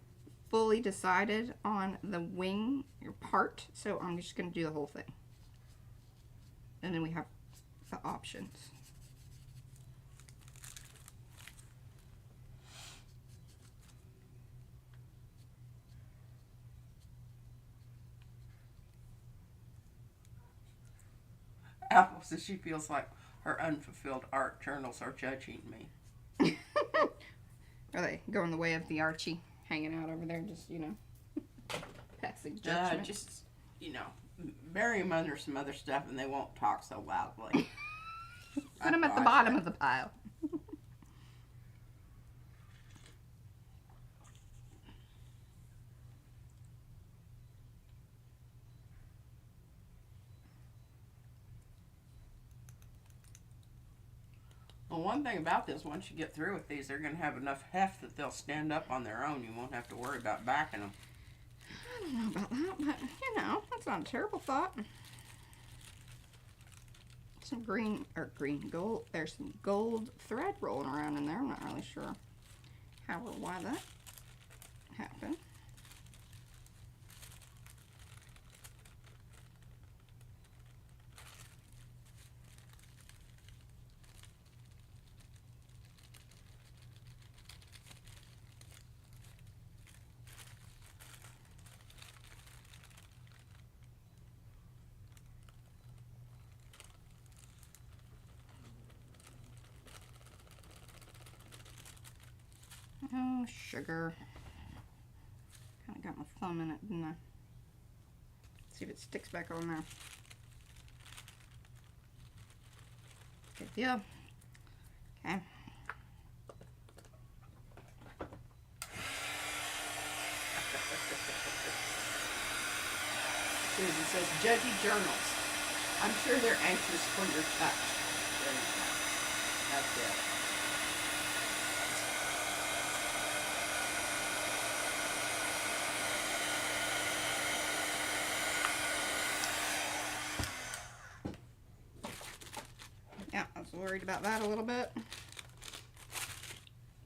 S1: fully decided on the wing part, so I'm just going to do the whole thing. And then we have the options.
S2: Apple says she feels like her unfulfilled art journals are judging me.
S1: Are they going the way of the Archie hanging out over there, just, you know, passing judgment?
S2: Just, you know, bury them under some other stuff and they won't talk so loudly.
S1: Put them at the bottom of the pile.
S2: Well, one thing about this, once you get through with these, they're going to have enough heft that they'll stand up on their own. You won't have to worry about backing them.
S1: I don't know about that, but, you know, that's not a terrible thought. Some gold. There's some gold thread rolling around in there. I'm not really sure how or why that happened. Oh, sugar. Kind of got my thumb in it, didn't I? See if it sticks back on there. Good deal. Okay.
S2: Susan says, Judgy Journals. I'm sure they're anxious for your touch. There you go. That's it.
S1: Yeah, I was worried about that a little bit.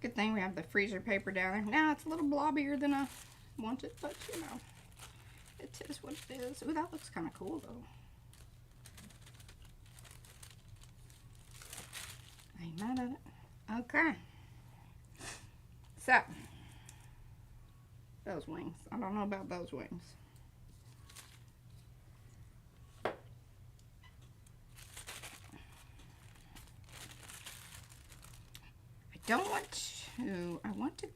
S1: Good thing we have the freezer paper down there. Now it's a little blobbier than I wanted, but you know, it is what it is. Ooh, that looks kind of cool though. I ain't mad at it. Okay. So, those wings. I don't know about those wings. Don't want to, I want to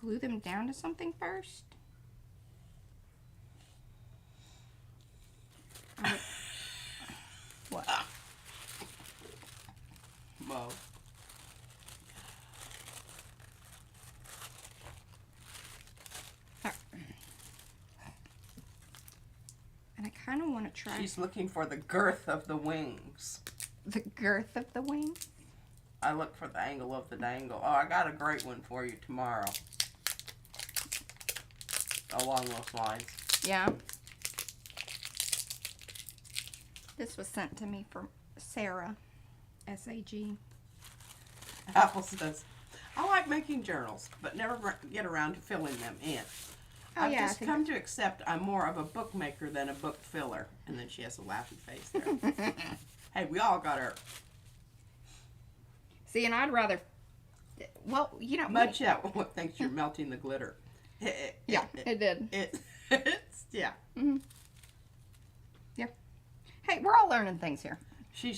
S1: glue them down to something first. What?
S2: Mo.
S1: And I kind of want to try.
S2: She's looking for the girth of the wings.
S1: The girth of the wings?
S2: I look for the angle of the dangle. Oh, I got a great one for you tomorrow. Along those lines.
S1: Yeah. This was sent to me from Sarah, S-A-G.
S2: Apple says, I like making journals, but never get around to filling them in.
S1: Oh,
S2: I've
S1: yeah,
S2: just come to accept I'm more of a bookmaker than a book filler. And then she has a laughy face there. Hey, we all got our...
S1: See, and I'd rather, well, you know.
S2: Mud Chat thinks you're melting the glitter.
S1: Yeah, it did.
S2: It's, yeah.
S1: Mm-hmm. Yeah. Hey, we're all learning things here.
S2: She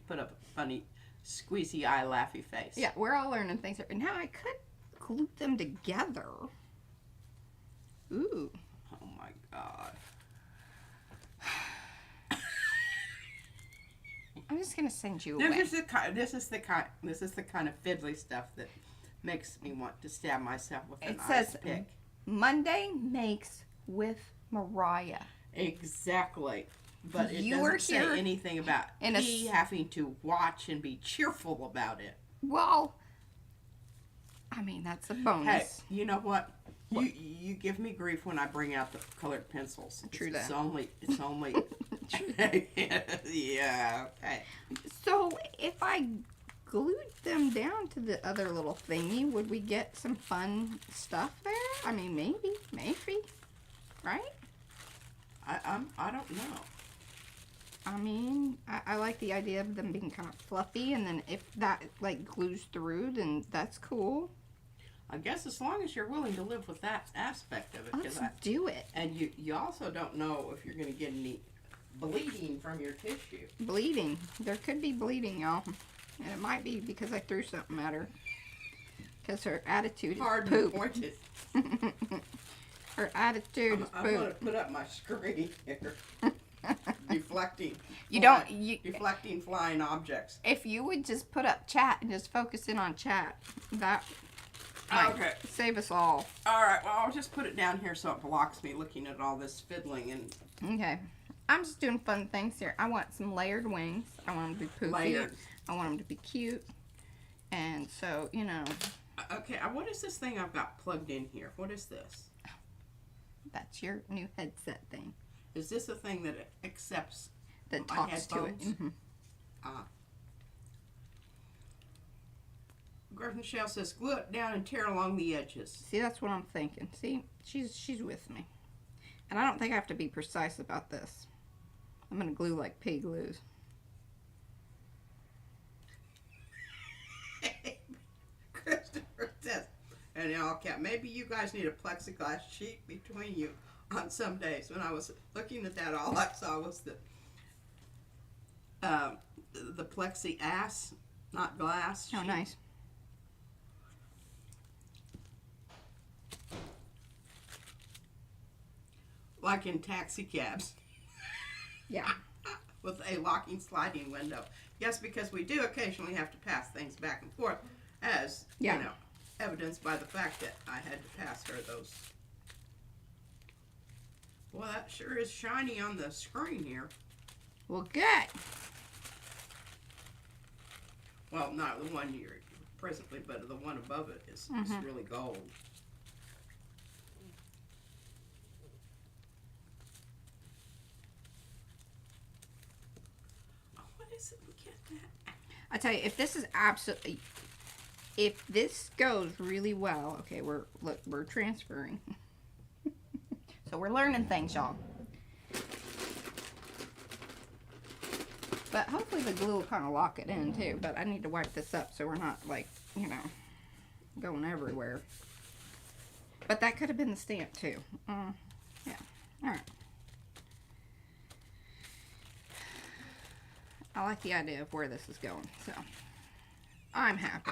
S2: put up a funny squeezy eye laughy face.
S1: Yeah, we're all learning things here. And now I could glue them together. Ooh.
S2: Oh my God.
S1: I'm just gonna send you away.
S2: This is the kind of fiddly stuff that makes me want to stab myself with an ice pick.
S1: Monday makes with Mariah.
S2: Exactly. But it
S1: You were
S2: doesn't say
S1: here
S2: anything about me having to watch and be cheerful about it.
S1: Well, I mean, that's a bonus.
S2: Hey, you know what? You give me grief when I bring out the colored pencils.
S1: True that.
S2: It's only yeah, okay.
S1: So if I glued them down to the other little thingy, would we get some fun stuff there? I mean, maybe, right?
S2: I don't know.
S1: I mean, I like the idea of them being kind of fluffy, and then if that like glues through, then that's cool.
S2: I guess as long as you're willing to live with that aspect of it.
S1: Let's do it.
S2: And you also don't know if you're going to get any bleeding from your tissue.
S1: Bleeding. There could be bleeding, y'all. And it might be because I threw something at her. Because her attitude is
S2: hard
S1: poop.
S2: pointed.
S1: Her attitude is poop.
S2: I'm going to put up my screen here. Deflecting. Deflecting flying objects.
S1: If you would just put up chat and just focus in on chat, that might save us all.
S2: All right. Well, I'll just put it down here so it blocks me looking at all this fiddling and.
S1: Okay. I'm just doing fun things here. I want some layered wings. I want them to be poofy.
S2: Layered.
S1: I want them to be cute. And so, you know.
S2: Okay. What is this thing I've got plugged in here? What is this?
S1: That's your new headset thing.
S2: Is this a thing that accepts
S1: that
S2: my
S1: talks
S2: headphones?
S1: to it? Mm-hmm.
S2: Griffin Shell says, glue it down and tear along the edges.
S1: See, that's what I'm thinking. See, she's with me. And I don't think I have to be precise about this. I'm going to glue like pig glues.
S2: Christopher says, and in all cap, maybe you guys need a plexiglass sheet between you on some days. When I was looking at that, all I saw was the plexi ass, not glass.
S1: Oh, nice.
S2: Like in taxi cabs.
S1: Yeah.
S2: With a locking sliding window. Yes, because we do occasionally have to pass things back and forth, as, you know, evidenced by the fact that I had to pass her those. Well, that sure is shiny on the screen here.
S1: Well, good.
S2: Well, not the one you're presently, but the one above it is really gold. Oh, what is it? We get that.
S1: I tell you, if this is absolutely, if this goes really well, okay, we're transferring. So we're learning things, y'all. But hopefully the glue will kind of lock it in too. But I need to wipe this up so we're not, like, you know, going everywhere. But that could have been the stamp too. Yeah. All right. I like the idea of where this is going, so I'm happy.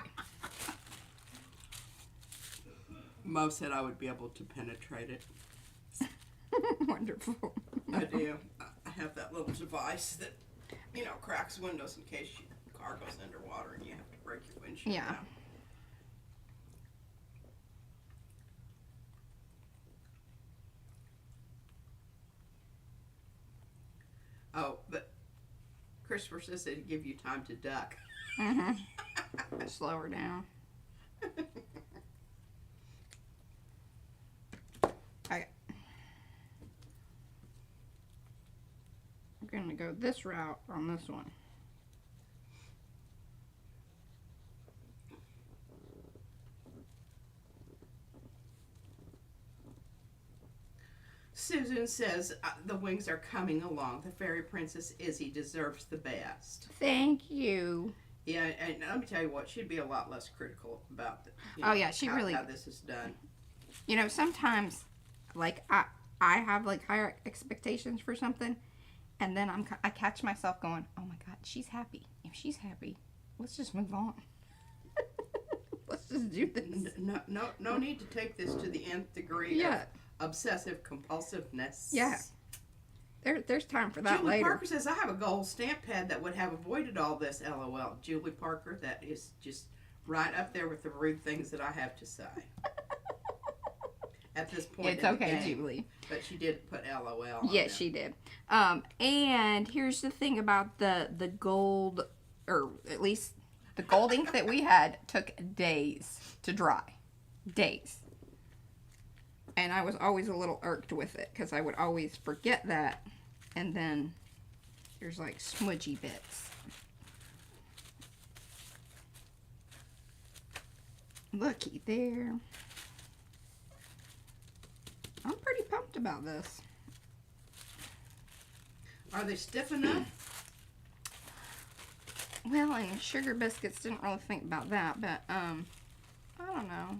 S2: Mo said I would be able to penetrate it.
S1: Wonderful.
S2: I do. I have that little device that, you know, cracks windows in case your car goes underwater and you have to break your windshield.
S1: Yeah.
S2: Out. Oh, but Christopher says that he'd give you time to duck.
S1: Slow her down. I'm going to go this route on this one.
S2: Susan says the wings are coming along. The fairy princess Izzy deserves the best.
S1: Thank you.
S2: Yeah, and let me tell you what, she'd be a lot less critical about
S1: how
S2: this is done.
S1: You know, sometimes, like, I have, like, higher expectations for something, and then I catch myself going, oh my God, she's happy. If she's happy, let's just move on. Let's just do this.
S2: No need to take this to the nth degree of obsessive compulsiveness.
S1: Yeah. There's time for that
S2: Julie
S1: later.
S2: Parker says, I have a gold stamp pad that would have avoided all this, LOL. Julie Parker, that is just right up there with the rude things that I have to say. At this point,
S1: it's okay, Julie.
S2: But she did put LOL.
S1: Yes, she did. And here's the thing about the gold, or at least the gold ink that we had took days to dry. Days. And I was always a little irked with it because I would always forget that. And then there's like smudgy bits. Looky there. I'm pretty pumped about this.
S2: Are they stiff enough?
S1: Well, and sugar biscuits didn't really think about that, but I don't know.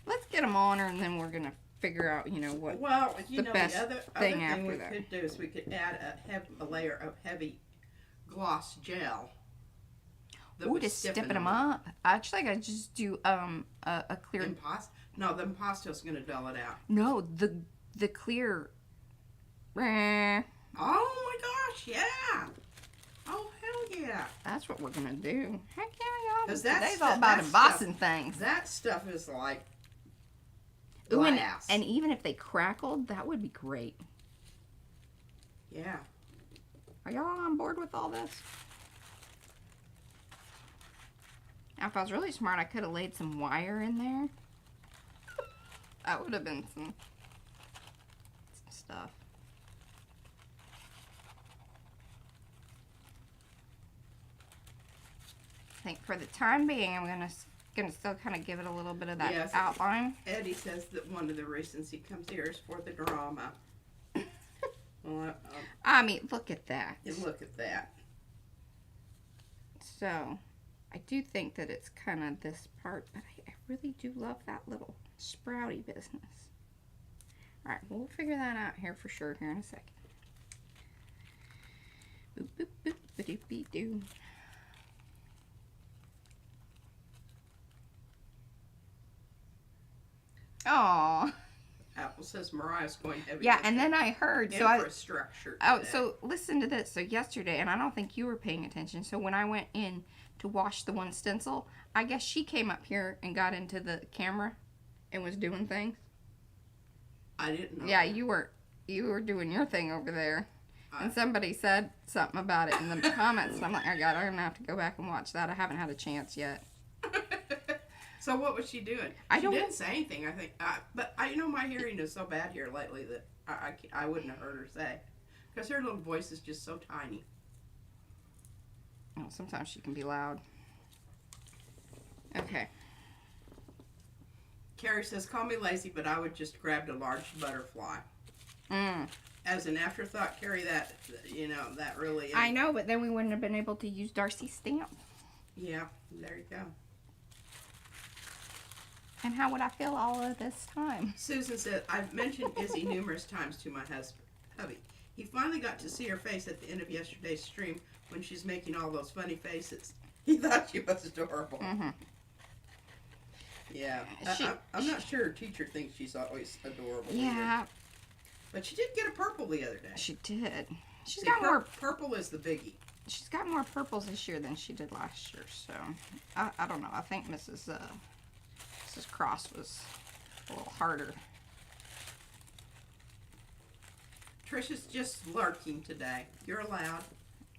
S1: Let's get them on her, and then we're gonna figure out, you know, what the best
S2: the other
S1: thing
S2: thing
S1: after
S2: we
S1: that.
S2: could do is we could add a layer of heavy gloss gel.
S1: Ooh, to stiffen them up. Actually, I gotta just do a clear.
S2: No, the impasto's gonna dull it out.
S1: No, the clear.
S2: Oh my gosh, yeah! Oh hell yeah!
S1: That's what we're gonna do. Heck yeah, y'all!
S2: Today's
S1: all about embossing things.
S2: That stuff is like
S1: Ooh,
S2: glass.
S1: and even if they crackled, that would be great.
S2: Yeah.
S1: Are y'all on board with all this? Now, if I was really smart, I could have laid some wire in there. That would have been some stuff. I think for the time being, I'm gonna still kind of give it a little bit of that outline.
S2: Eddie says that one of the reasons he comes here is for the drama. Well,
S1: I mean, look at that.
S2: Look at that.
S1: So, I do think that it's kind of this part, but I really do love that little sprouty business. Alright, we'll figure that out here for sure here in a second. Boop, boop, boop, ba-doop-be-doo. Aww.
S2: Oh, Apple says Mariah's going heavy.
S1: Yeah, and then I heard. So
S2: infrastructure.
S1: So listen to this. So yesterday, and I don't think you were paying attention. So when I went in to wash the one stencil, I guess she came up here and got into the camera and was doing things.
S2: I didn't know.
S1: Yeah, you were doing your thing over there. And somebody said something about it in the comments. And I'm like, I'm gonna have to go back and watch that. I haven't had a chance yet.
S2: So what was she doing? She didn't say anything, I think. But my hearing is so bad here lately that I wouldn't have heard her say, because her little voice is just so tiny.
S1: Well, sometimes she can be loud. Okay.
S2: Carrie says, "Call me lazy, but I would just grabbed a large butterfly." As an afterthought, Carrie, that really is.
S1: I know, but then we wouldn't have been able to use Darcy's stamp.
S2: Yeah, there you go.
S1: And how would I feel all of this time?
S2: Susan said, "I've mentioned Izzy numerous times to my hubby. He finally got to see her face at the end of yesterday's stream when she's making all those funny faces. He thought she was adorable."
S1: Mm-hmm.
S2: Yeah, I'm not sure her teacher thinks she's always adorable.
S1: Yeah.
S2: Either. But she did get a purple the other day.
S1: She did. She's got more.
S2: Purple is the biggie.
S1: She's got more purples this year than she did last year. So I don't know. I think Mrs. Cross was a little harder.
S2: Trisha's just lurking today. You're allowed.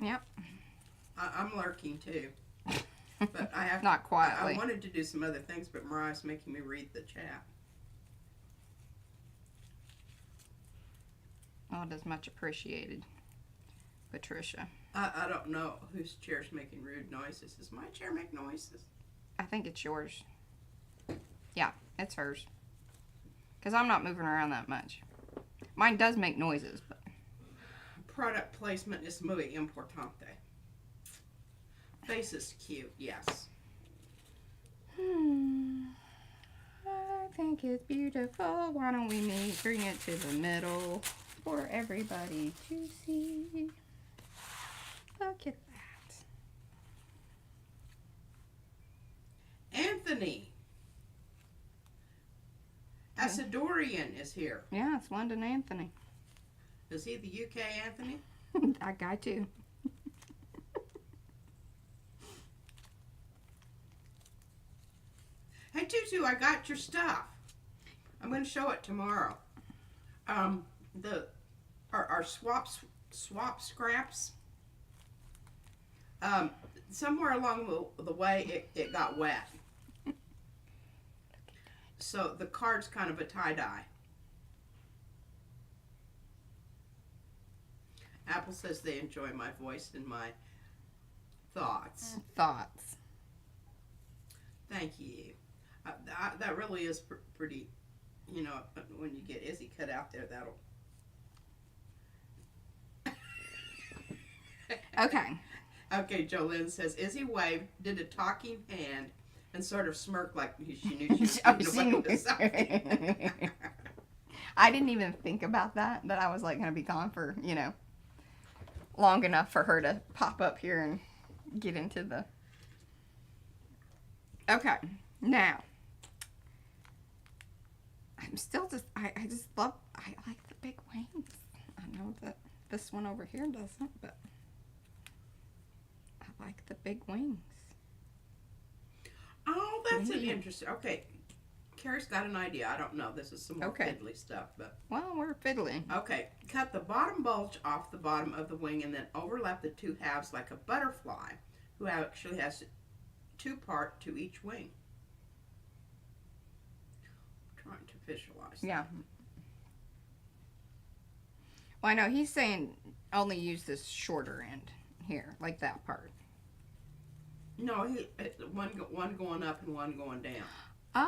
S1: Yep.
S2: I'm lurking too. But I have
S1: not quietly.
S2: I wanted to do some other things, but Mariah's making me read the chat.
S1: Oh, it is much appreciated, Patricia.
S2: I don't know whose chair's making rude noises. Does my chair make noises?
S1: I think it's yours. Yeah, it's hers. Because I'm not moving around that much. Mine does make noises, but...
S2: Product placement is muy importante. Face is cute, yes.
S1: I think it's beautiful. Why don't we bring it to the middle for everybody to see? Look at that.
S2: Anthony Asadorian is here.
S1: Yeah, it's London Anthony.
S2: Is he the UK Anthony?
S1: That guy too.
S2: Hey Tutu, I got your stuff. I'm going to show it tomorrow. Our swap scraps. Somewhere along the way, it got wet. So the card's kind of a tie-dye. Apple says they enjoy my voice and my thoughts.
S1: Thoughts.
S2: Thank you. That really is pretty, when you get Izzy cut out there, that'll...
S1: Okay.
S2: Okay, Jolynn says, Izzy waved, did a talking hand, and sort of smirked like she knew she was getting away with something.
S1: I didn't even think about that I was like going to be gone for, long enough for her to pop up here and get into the... Okay, now, I'm still just, I like the big wings. I know that this one over here doesn't, but I like the big wings.
S2: Oh, that's an interesting, okay. Carrie's got an idea. I don't know. This is some more fiddly stuff, but...
S1: Well, we're fiddly.
S2: Okay, cut the bottom bulge off the bottom of the wing and then overlap the two halves like a butterfly, who actually has two-part to each wing. I'm trying to visualize that.
S1: Yeah. Well, I know he's saying only use this shorter end here, like that part.
S2: No, one going up and one going down.
S1: Oh.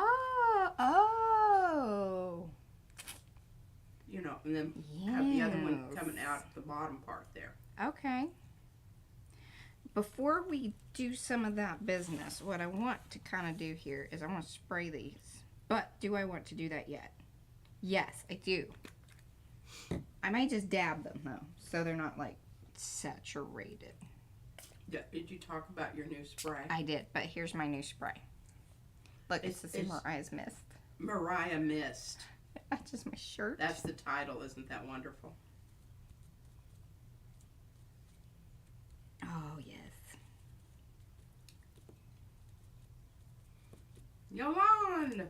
S2: And then have the other one coming out at the bottom part there.
S1: Okay. Before we do some of that business, what I want to kind of do here is I want to spray these. But do I want to do that yet? Yes, I do. I might just dab them, though, so they're not, like, saturated.
S2: Did you talk about your new spray?
S1: I did, but here's my new spray. Look, it's Mariah's Mist.
S2: Mariah Mist.
S1: That's just my shirt. shirt.
S2: That's the title. Isn't that wonderful?
S1: Oh, yes.
S2: Yolande!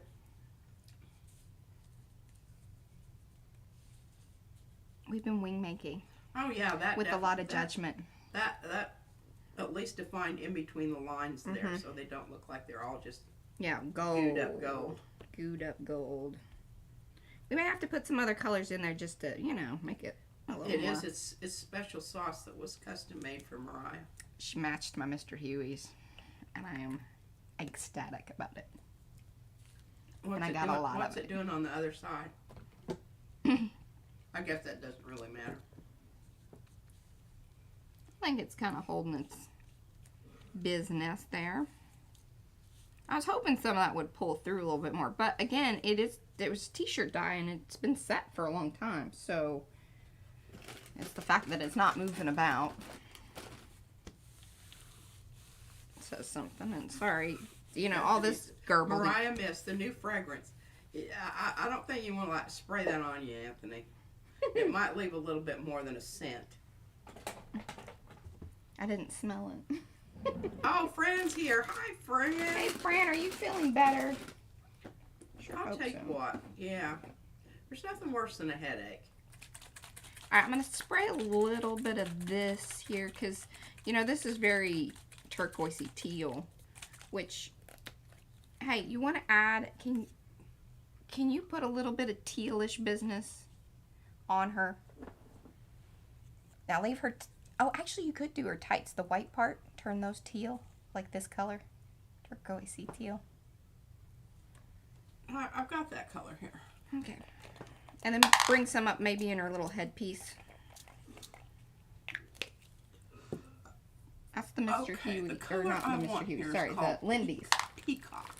S1: We've been wing making.
S2: Oh, yeah. That
S1: with a lot of judgment.
S2: That at least defined in between the lines there, so they don't look like they're all just
S1: gold.
S2: Gooed up gold.
S1: Gooed up gold. We may have to put some other colors in there just to, you know, make it a little more.
S2: It is. It's special sauce that was custom made for Mariah.
S1: She matched my Mr. Huey's, and I am ecstatic about it.
S2: What's
S1: I got a lot of it.
S2: What's it doing on the other side? I guess that doesn't really matter.
S1: I think it's kind of holding its business there. I was hoping some of that would pull through a little bit more, but again, it was t-shirt dye and it's been set for a long time, so it's the fact that it's not moving about. It says something, and sorry, you know, all this garble.
S2: Mariah Mist, the new fragrance. I don't think you want to like spray that on you, Anthony. It might leave a little bit more than a scent.
S1: I didn't smell it.
S2: Oh, Fran's here. Hi, Fran.
S1: Hey, Fran, are you feeling better?
S2: Sure, I'll take what? Yeah. There's nothing worse than a headache.
S1: All right, I'm going to spray a little bit of this here because, you know, this is very turquoisey teal, which, hey, you want to add, can you put a little bit of tealish business on her? Now leave her, oh, actually you could do her tights, the white part, turn those teal, like this color, turquoisey teal.
S2: I've got that color here.
S1: Okay. And then bring some up maybe in her little headpiece. That's the Mr. Huey, or not the Mr. Huey, sorry, the Lindy's.
S2: Peacock.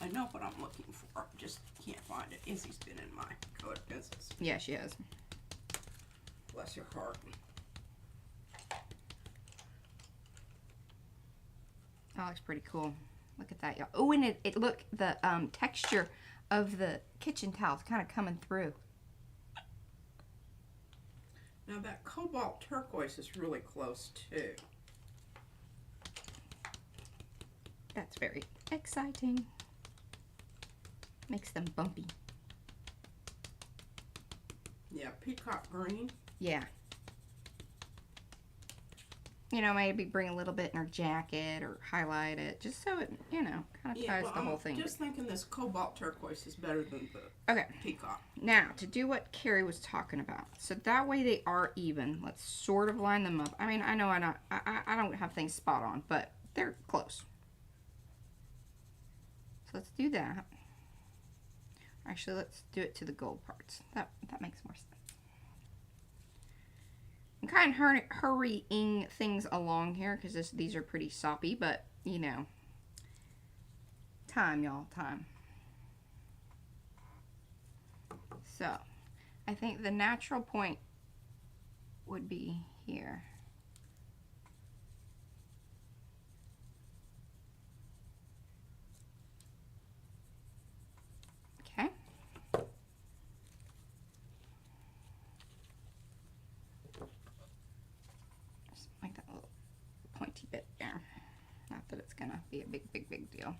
S2: I know what I'm looking for, just can't find it. Izzy's been in my colored pencils.
S1: Yeah, she has.
S2: Bless her heart.
S1: That looks pretty cool. Look at that, y'all. Oh, and it look, the texture of the kitchen towels kind of coming through.
S2: Now that cobalt turquoise is really close too.
S1: That's very exciting. Makes them bumpy.
S2: Yeah, peacock green.
S1: Yeah. You know, maybe bring a little bit in her jacket or highlight it, just so it, you know, kind of ties the whole thing.
S2: I'm just thinking this cobalt turquoise is better than the peacock.
S1: Now, to do what Carrie was talking about, so that way they are even. Let's sort of line them up. I mean, I know I don't have things spot on, but they're close. So let's do that. Actually, let's do it to the gold parts. That makes more sense. I'm kind of hurrying things along here because these are pretty soppy, but, you know, time, y'all, time. So, I think the natural point would be here. Okay. Like that little pointy bit there. Not that it's gonna be a big deal.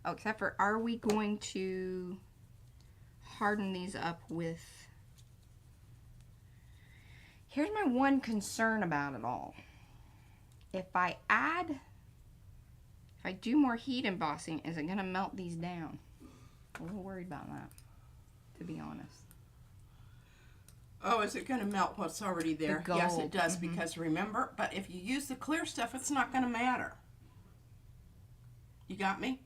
S1: Oh, except for, are we going to harden these up with... Here's my one concern about it all. If I do more heat embossing, is it gonna melt these down? I'm a little worried about that, to be honest.
S2: Oh, is it going to melt what's already there? Yes, it does, because remember, but if you use the clear stuff, it's not going to matter. You got me?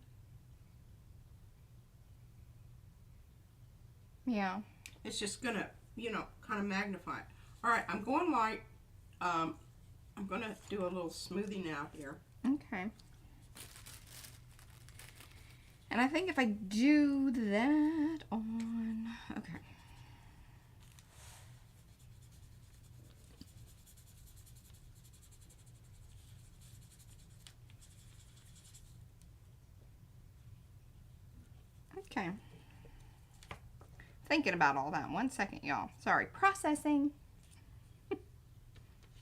S1: Yeah.
S2: It's just going to, you know, kind of magnify it. All right, I'm going light. I'm going to do a little smoothing out here.
S1: Okay. And I think if I do that on... Okay. Okay. thinking about all that. 1 second, y'all. Sorry. Processing.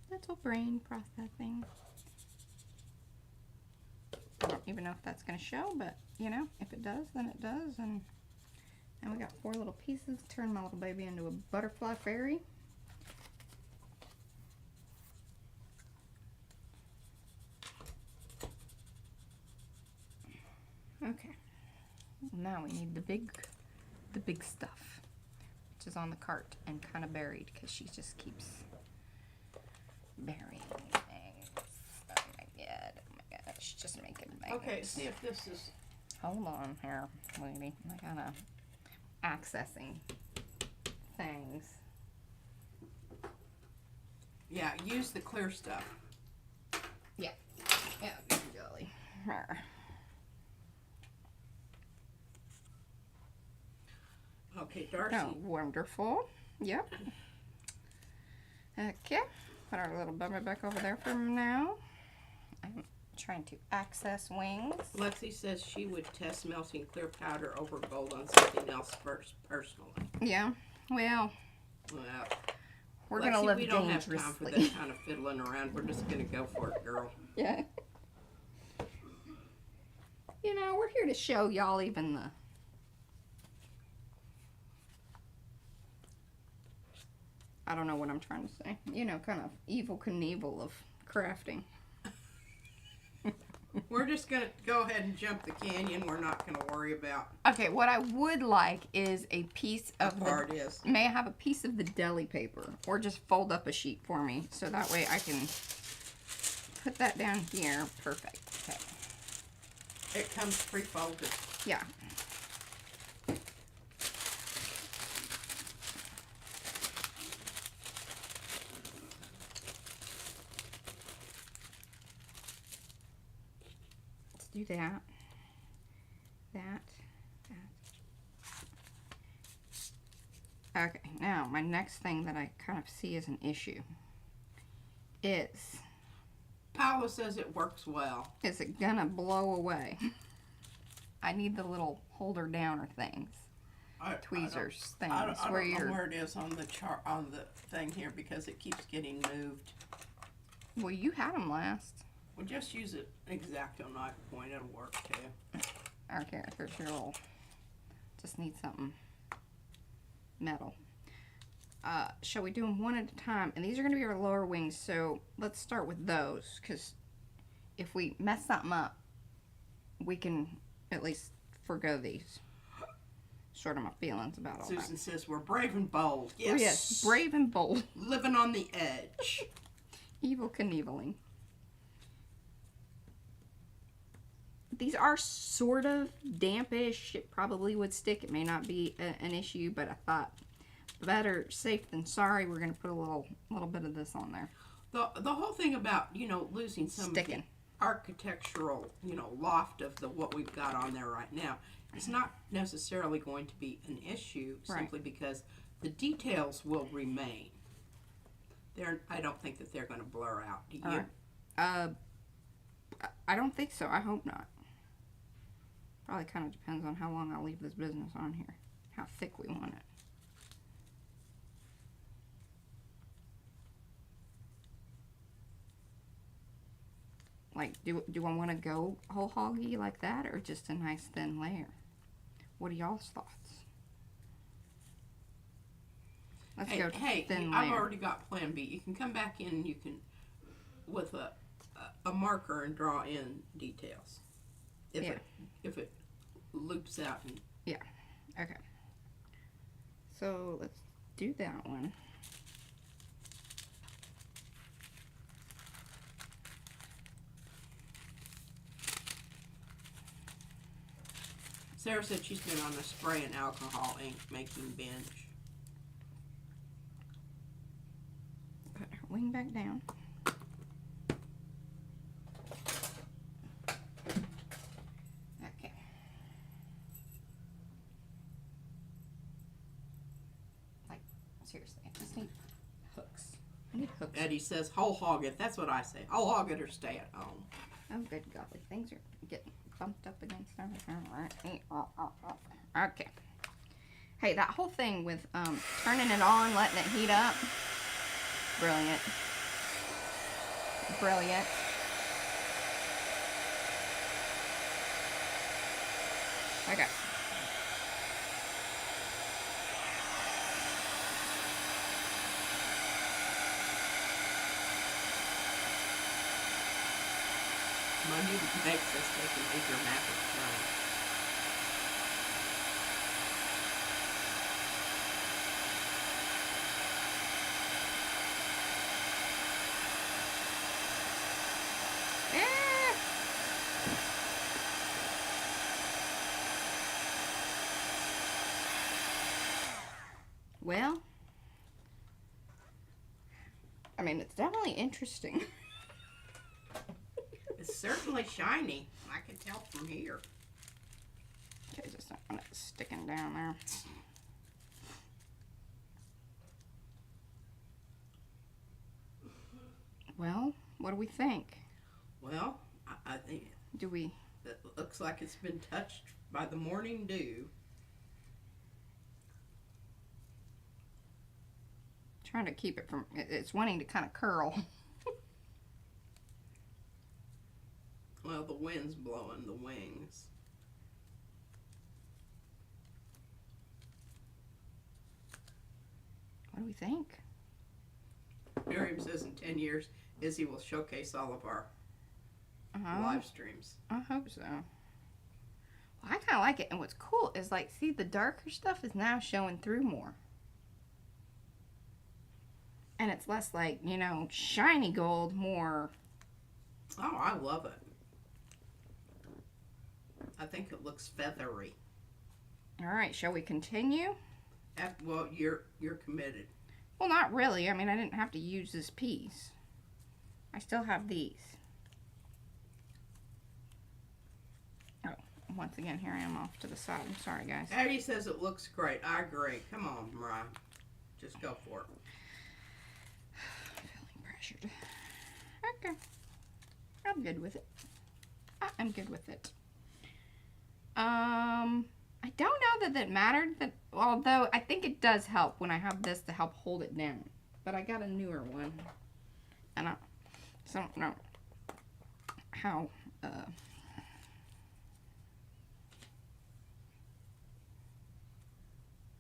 S1: Little brain processing. I don't even know if that's going to show, but, you know, if it does, then it does. And we got 4 little pieces. Turn my little baby into a butterfly fairy. Okay. Now we need the big stuff, which is on the cart and kind of buried because she just keeps burying things. Oh my god, she's just making things.
S2: Okay, see if this is.
S1: Hold on here, lady. I gotta accessing things.
S2: Yeah, use the clear stuff.
S1: Yeah, good golly.
S2: Okay, Darcy.
S1: Oh, wonderful. Yep. Okay, put our little bummer back over there for now. I'm trying to access wings.
S2: Lexi says she would test melting clear powder over gold on something else first, personally.
S1: Yeah, well, we're going to live dangerously.
S2: We don't have time for that kind of fiddling around. We're just going to go for it, girl.
S1: Yeah. You know, we're here to show y'all even the... I don't know what I'm trying to say. You know, kind of evil Knievel of crafting.
S2: We're just going to go ahead and jump the canyon. We're not going to worry about...
S1: Okay, what I would like is a piece of May I have a piece of the deli paper? Or just fold up a sheet for me. So that way I can put that down here. Perfect. Okay.
S2: It comes pre-folded.
S1: Yeah. Do that. Okay, now my next thing that I kind of see as an issue is...
S2: Paula says it works well.
S1: Is it gonna blow away? I need the little holder downer things. Tweezers things.
S2: I don't know where it is on the chart, on the thing here, because it keeps getting moved.
S1: Well, you had them last.
S2: Well, just use it X-Acto knife point. It'll work too.
S1: Okay, here's your little. Just need something metal. Shall we do them one at a time? And these are going to be our lower wings, so let's start with those, because if we mess something up, we can at least forgo these. Sort of my feelings about all that.
S2: Susan says we're brave and bold. Yes.
S1: Oh, yes, brave and bold.
S2: Living on the edge.
S1: Evil Knieveling. These are sort of dampish. It probably would stick. It may not be an issue, but I thought better safe than sorry. We're going to put a little bit of this on there.
S2: The whole thing about, you know, losing some
S1: sticking.
S2: Of the architectural, you know, loft of what we've got on there right now, it's not necessarily going to be an issue simply because the details will remain. I don't think that they're going to blur out. Do you?
S1: I don't think so. I hope not. Probably kind of depends on how long I'll leave this business on here. How thick we want it. Like, do I want to go whole hoggy like that, or just a nice thin layer? What are y'all's thoughts? Let's go thin layer.
S2: I've already got plan B. You can come back in and you can, with a marker, and draw in details. If it loops out.
S1: Yeah. Okay. So let's do that one.
S2: Sarah said she's been on a spray and alcohol ink making binge.
S1: Put her wing back down. Okay. Like, seriously, I just need hooks. I need hooks.
S2: Eddie says, whole hog it. That's what I say. Whole hog it or stay at home.
S1: Oh, good golly. Things are getting bumped up against everything. Right. Okay. Hey, that whole thing with turning it on, letting it heat up, brilliant. Brilliant. Okay.
S2: Monday makes us take a major dramatic turn.
S1: Well, I mean, it's definitely interesting.
S2: It's certainly shiny. I can tell from here.
S1: Okay, just don't want it sticking down there. Well, what do we think?
S2: Well, I think it looks like it's been touched by the morning dew.
S1: Trying to keep it from, it's wanting to kind of curl.
S2: Well, the wind's blowing the wings.
S1: What do we think?
S2: Miriam says in 10 years, Izzy will showcase all of our live streams.
S1: I hope so. Well, I kind of like it. And what's cool is, like, see, the darker stuff is now showing through more. And it's less like, you know, shiny gold, more.
S2: Oh, I love it. I think it looks feathery.
S1: All right, shall we continue?
S2: Well, you're committed.
S1: Well, not really. I mean, I didn't have to use this piece. I still have these. Oh, once again, here I am off to the side. I'm sorry, guys.
S2: Addie says it looks great. I agree. Come on, Mariah. Just go for it.
S1: Feeling pressured. Okay. I'm good with it. I'm good with it. I don't know that mattered, that, although I think it does help when I have this to help hold it down. But I got a newer one. And I don't know how,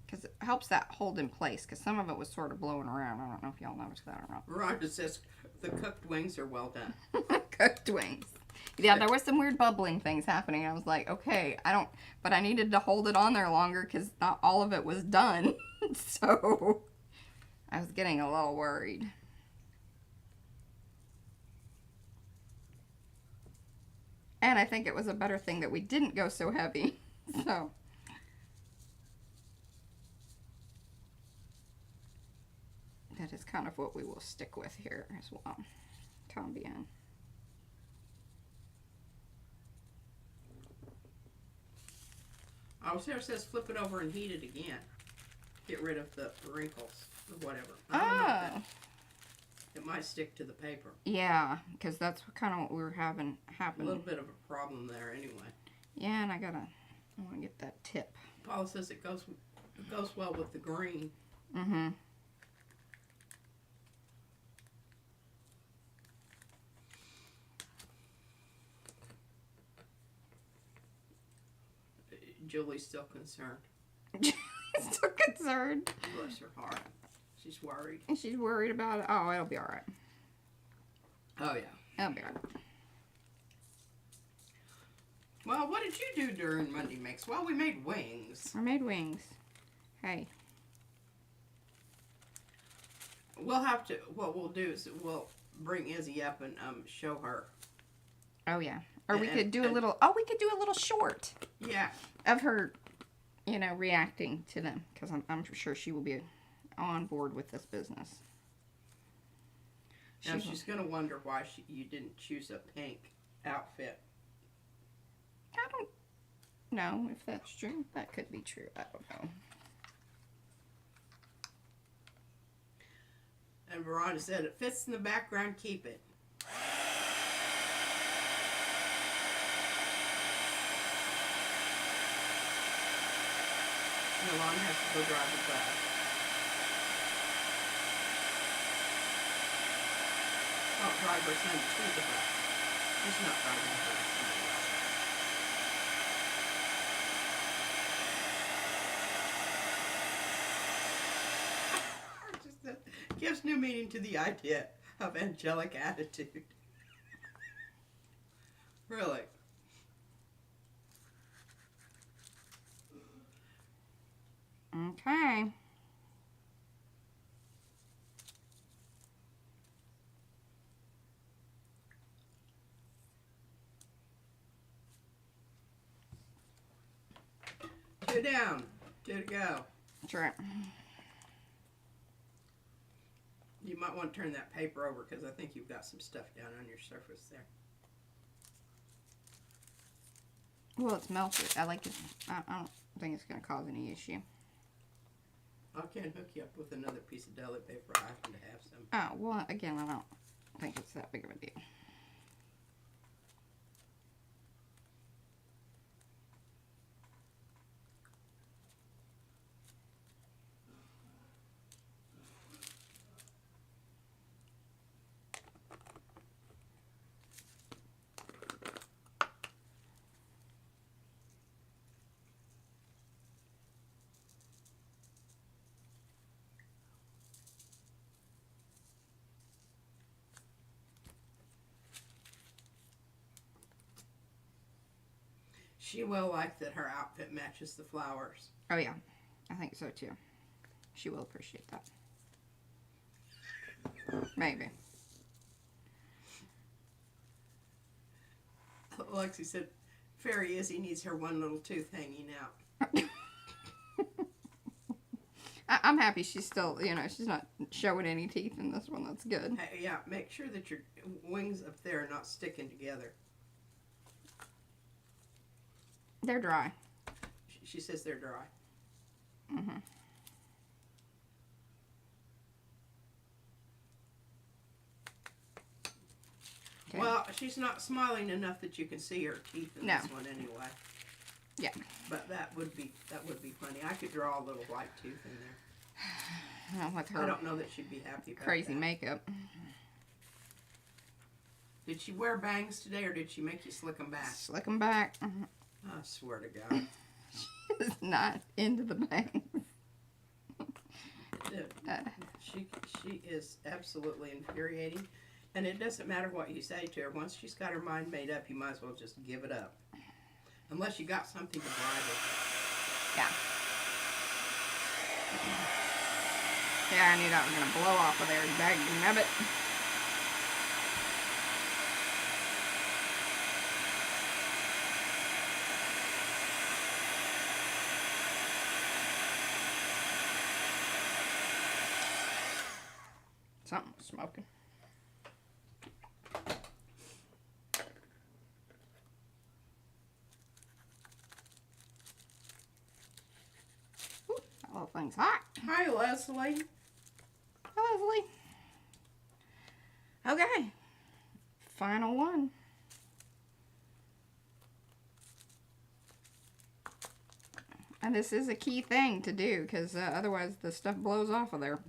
S1: because it helps that hold in place, because some of it was sort of blowing around. I don't know if y'all noticed that or not.
S2: Rhonda says the cooked wings are well done.
S1: Cooked wings. Yeah, there was some weird bubbling things happening. I was like, okay, but I needed to hold it on there longer because not all of it was done. So I was getting a little worried. And I think it was a better thing that we didn't go so heavy. So that is kind of what we will stick with here as well. Tambien.
S2: Oh, Sarah says flip it over and heat it again. Get rid of the wrinkles or whatever.
S1: Oh.
S2: It might stick to the paper.
S1: Yeah, because that's kind of what we were having happen.
S2: A little bit of a problem there anyway.
S1: Yeah, and I want to get that tip.
S2: Paula says it goes well with the green.
S1: Mm-hmm.
S2: Julie's still concerned.
S1: Still concerned.
S2: Bless her heart. She's worried.
S1: And she's worried about it. Oh, it'll be all right.
S2: Oh, yeah.
S1: It'll be all right.
S2: Well, what did you do during Monday Mix? Well, we made wings.
S1: I made wings. Hey.
S2: We'll have to, what we'll do is we'll bring Izzy up and show her.
S1: Oh, yeah. Or we could do a little short.
S2: Yeah.
S1: Of her, you know, reacting to them. Because I'm sure she will be on board with this business.
S2: Now she's going to wonder why you didn't choose a pink outfit.
S1: I don't know if that's true. That could be true. I don't know.
S2: And Veronica said, it fits in the background, keep it. Milan has to go drive the bus. Oh, drive her son to the bus. He's not driving her son. Gives new meaning to the idea of angelic attitude. Really.
S1: Okay.
S2: Two down. Two to go.
S1: That's right.
S2: You might want to turn that paper over because I think you've got some stuff down on your surface there.
S1: Well, it's melted. I like it. I don't think it's going to cause any issue.
S2: I can hook you up with another piece of deli paper. I happen to have some.
S1: Oh, well, again, I don't think it's that big of a deal.
S2: She will like that her outfit matches the flowers.
S1: Oh, yeah. I think so, too. She will appreciate that. Maybe.
S2: Lexi said, Fairy Izzy needs her one little tooth hanging out.
S1: I'm happy she's still, you know, she's not showing any teeth in this one. That's good.
S2: Hey, yeah, make sure that your wings up there are not sticking together.
S1: They're dry.
S2: She says they're dry.
S1: Mm-hmm. Okay.
S2: Well, she's not smiling enough that you can see her teeth in this one anyway.
S1: Yeah.
S2: But that would be funny. I could draw a little white tooth in there.
S1: With her
S2: I don't know that she'd be happy about
S1: crazy
S2: that.
S1: makeup.
S2: Did she wear bangs today, or did she make you slick them back?
S1: Slick them back. Mm-hmm.
S2: I swear to God.
S1: She is not into the bangs.
S2: She is absolutely infuriating. And it doesn't matter what you say to her. Once she's got her mind made up, you might as well just give it up. Unless you got something to bribe her.
S1: Yeah. Yeah, I knew that was going to blow off of there, dagnabbit. Something was smoking. Ooh, that little thing's hot.
S2: Hi, Leslie.
S1: Hi, Leslie. Okay. Final one. And this is a key thing to do because otherwise the stuff blows off of there.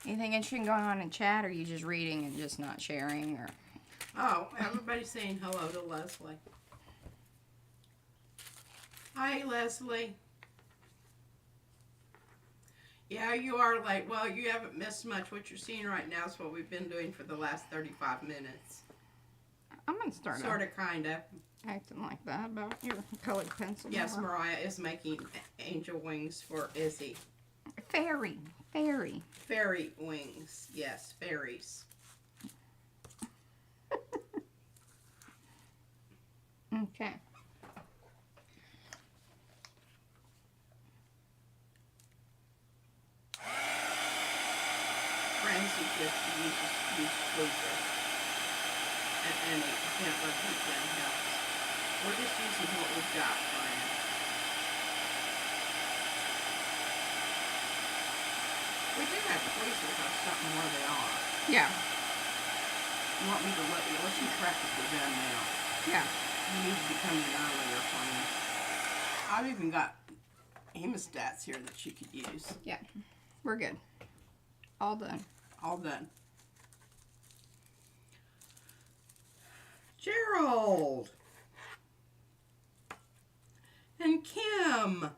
S1: Anything interesting going on in chat, or are you just reading and just not sharing? Or
S2: Oh, everybody's saying hello to Leslie. Hi, Leslie. Yeah, you are late. Well, you haven't missed much. What you're seeing right now is what we've been doing for the last 35 minutes.
S1: I'm going to start
S2: Sort of, kind of.
S1: acting like that about your colored pencil.
S2: Yes, Mariah is making angel wings for Izzy.
S1: Fairy.
S2: Fairy wings. Yes, fairies.
S1: Okay.
S2: Ramsey just uses tweezer. And a gentler heat gun helps. We're just using what we've got, Brian. We do have tweezers. I've something where they are.
S1: Yeah.
S2: You want me to let you practically done now?
S1: Yeah.
S2: You need to be coming earlier for me. I've even got hemostats here that you could use.
S1: Yeah. We're good. All done.
S2: All done. Gerald. And Kim.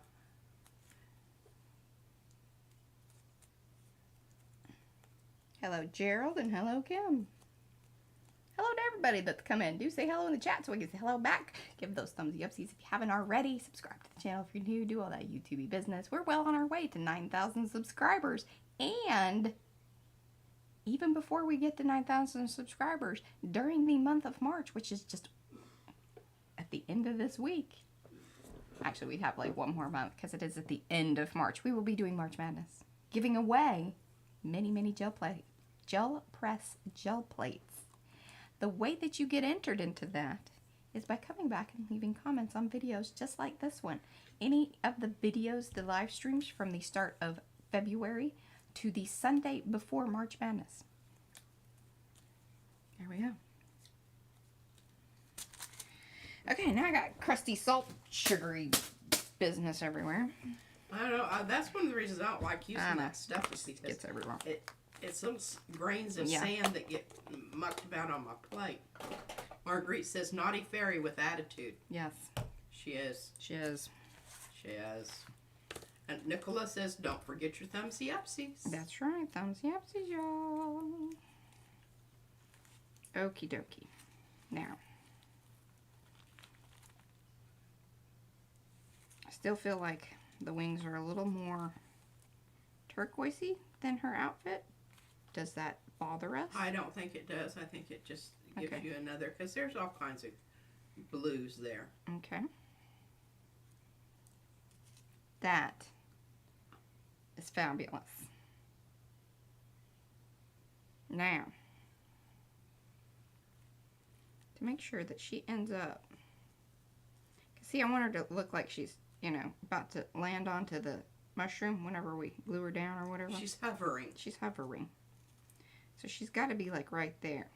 S1: Hello, Gerald, and hello, Kim. Hello to everybody that's come in. Do say hello in the chat so we can say hello back. Give those thumbsy upsies if you haven't already. Subscribe to the channel if you're new. Do all that YouTube business. We're well on our way to 9,000 subscribers. And even before we get to 9,000 subscribers, during the month of March, which is just at the end of this week. Actually, we have like one more month because it is at the end of March. We will be doing March Madness. Giving away many gel press gel plates. The way that you get entered into that is by coming back and leaving comments on videos just like this one. Any of the videos, the live streams from the start of February to the Sunday before March Madness. There we go. Okay, now I got crusty salt, sugary business everywhere.
S2: I don't know. That's one of the reasons I don't like using that stuff is because
S1: it's everywhere.
S2: It's little grains of sand that get mucked about on my plate. Marguerite says, naughty fairy with attitude.
S1: Yes.
S2: She is.
S1: She is.
S2: She is. And Nicola says, don't forget your thumbsy upsies.
S1: That's right. Thumbsy upsies, y'all. Okie dokie. Now. I still feel like the wings are a little more turquoisey than her outfit. Does that bother us?
S2: I don't think it does. I think it just gives you another, because there's all kinds of blues there.
S1: Okay. That is fabulous. Now, to make sure that she ends up, see, I want her to look like she's, you know, about to land onto the mushroom whenever we glue her down or whatever.
S2: She's hovering.
S1: She's hovering. So she's got to be like right there.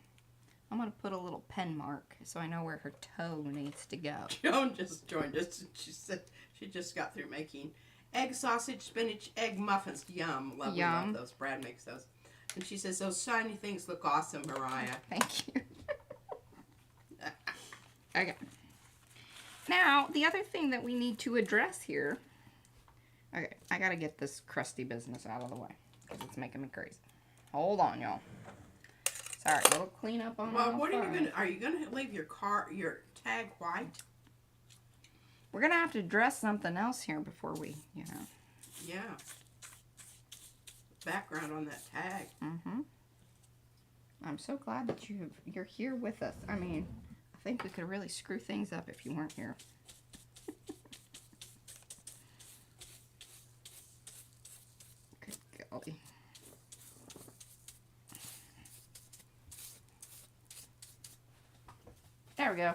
S1: I'm going to put a little pen mark so I know where her toe needs to go.
S2: Joan just joined us. She said she just got through making egg sausage, spinach, egg muffins. Yum. Love,
S1: Yum.
S2: We love those. Brad makes those. And she says, those shiny things look awesome, Mariah.
S1: Thank you. Okay. Now, the other thing that we need to address here. Okay, I got to get this crusty business out of the way because it's making me crazy. Hold on, y'all. Sorry, a little cleanup on
S2: Well, what are you gonna leave your tag white?
S1: We're gonna have to dress something else here before we, you know.
S2: Yeah. Background on that tag.
S1: Mm-hmm. I'm so glad that you're here with us. I mean, I think we could really screw things up if you weren't here. Good golly. There we go.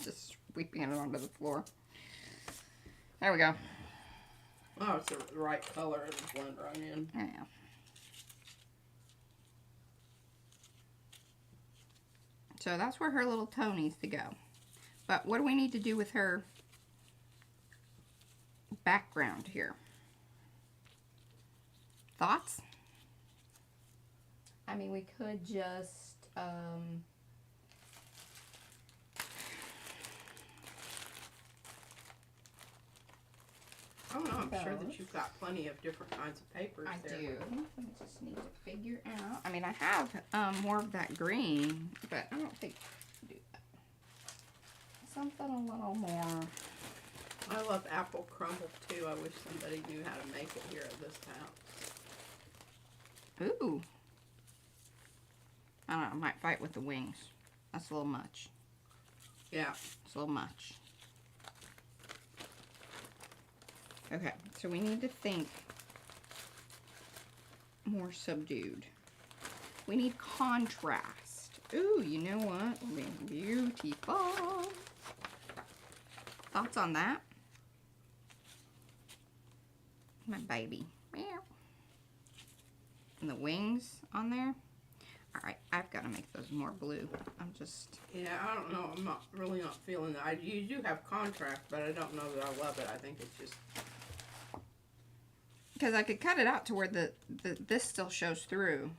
S1: Just sweeping it onto the floor. There we go.
S2: Oh, it's the right color. It'll blend right in.
S1: Yeah. So that's where her little toe needs to go. But what do we need to do with her background here? Thoughts? I mean, we could just,
S2: Oh no, I'm sure that you've got plenty of different kinds of papers there.
S1: I do. I just need to figure out. I mean, I have more of that green, but I don't think I do that. Something a little more.
S2: I love apple crumble too. I wish somebody knew how to make it here at this house.
S1: Ooh. I don't know. I might fight with the wings. That's a little much.
S2: Yeah.
S1: It's a little much. Okay, so we need to think more subdued. We need contrast. Ooh, you know what? Beautiful. Thoughts on that? My baby. Meow. And the wings on there. All right, I've got to make those more blue. I'm just...
S2: Yeah, I don't know. I'm really not feeling that. You do have contrast, but I don't know that I love it. I think it's just...
S1: Because I could cut it out to where this still shows through.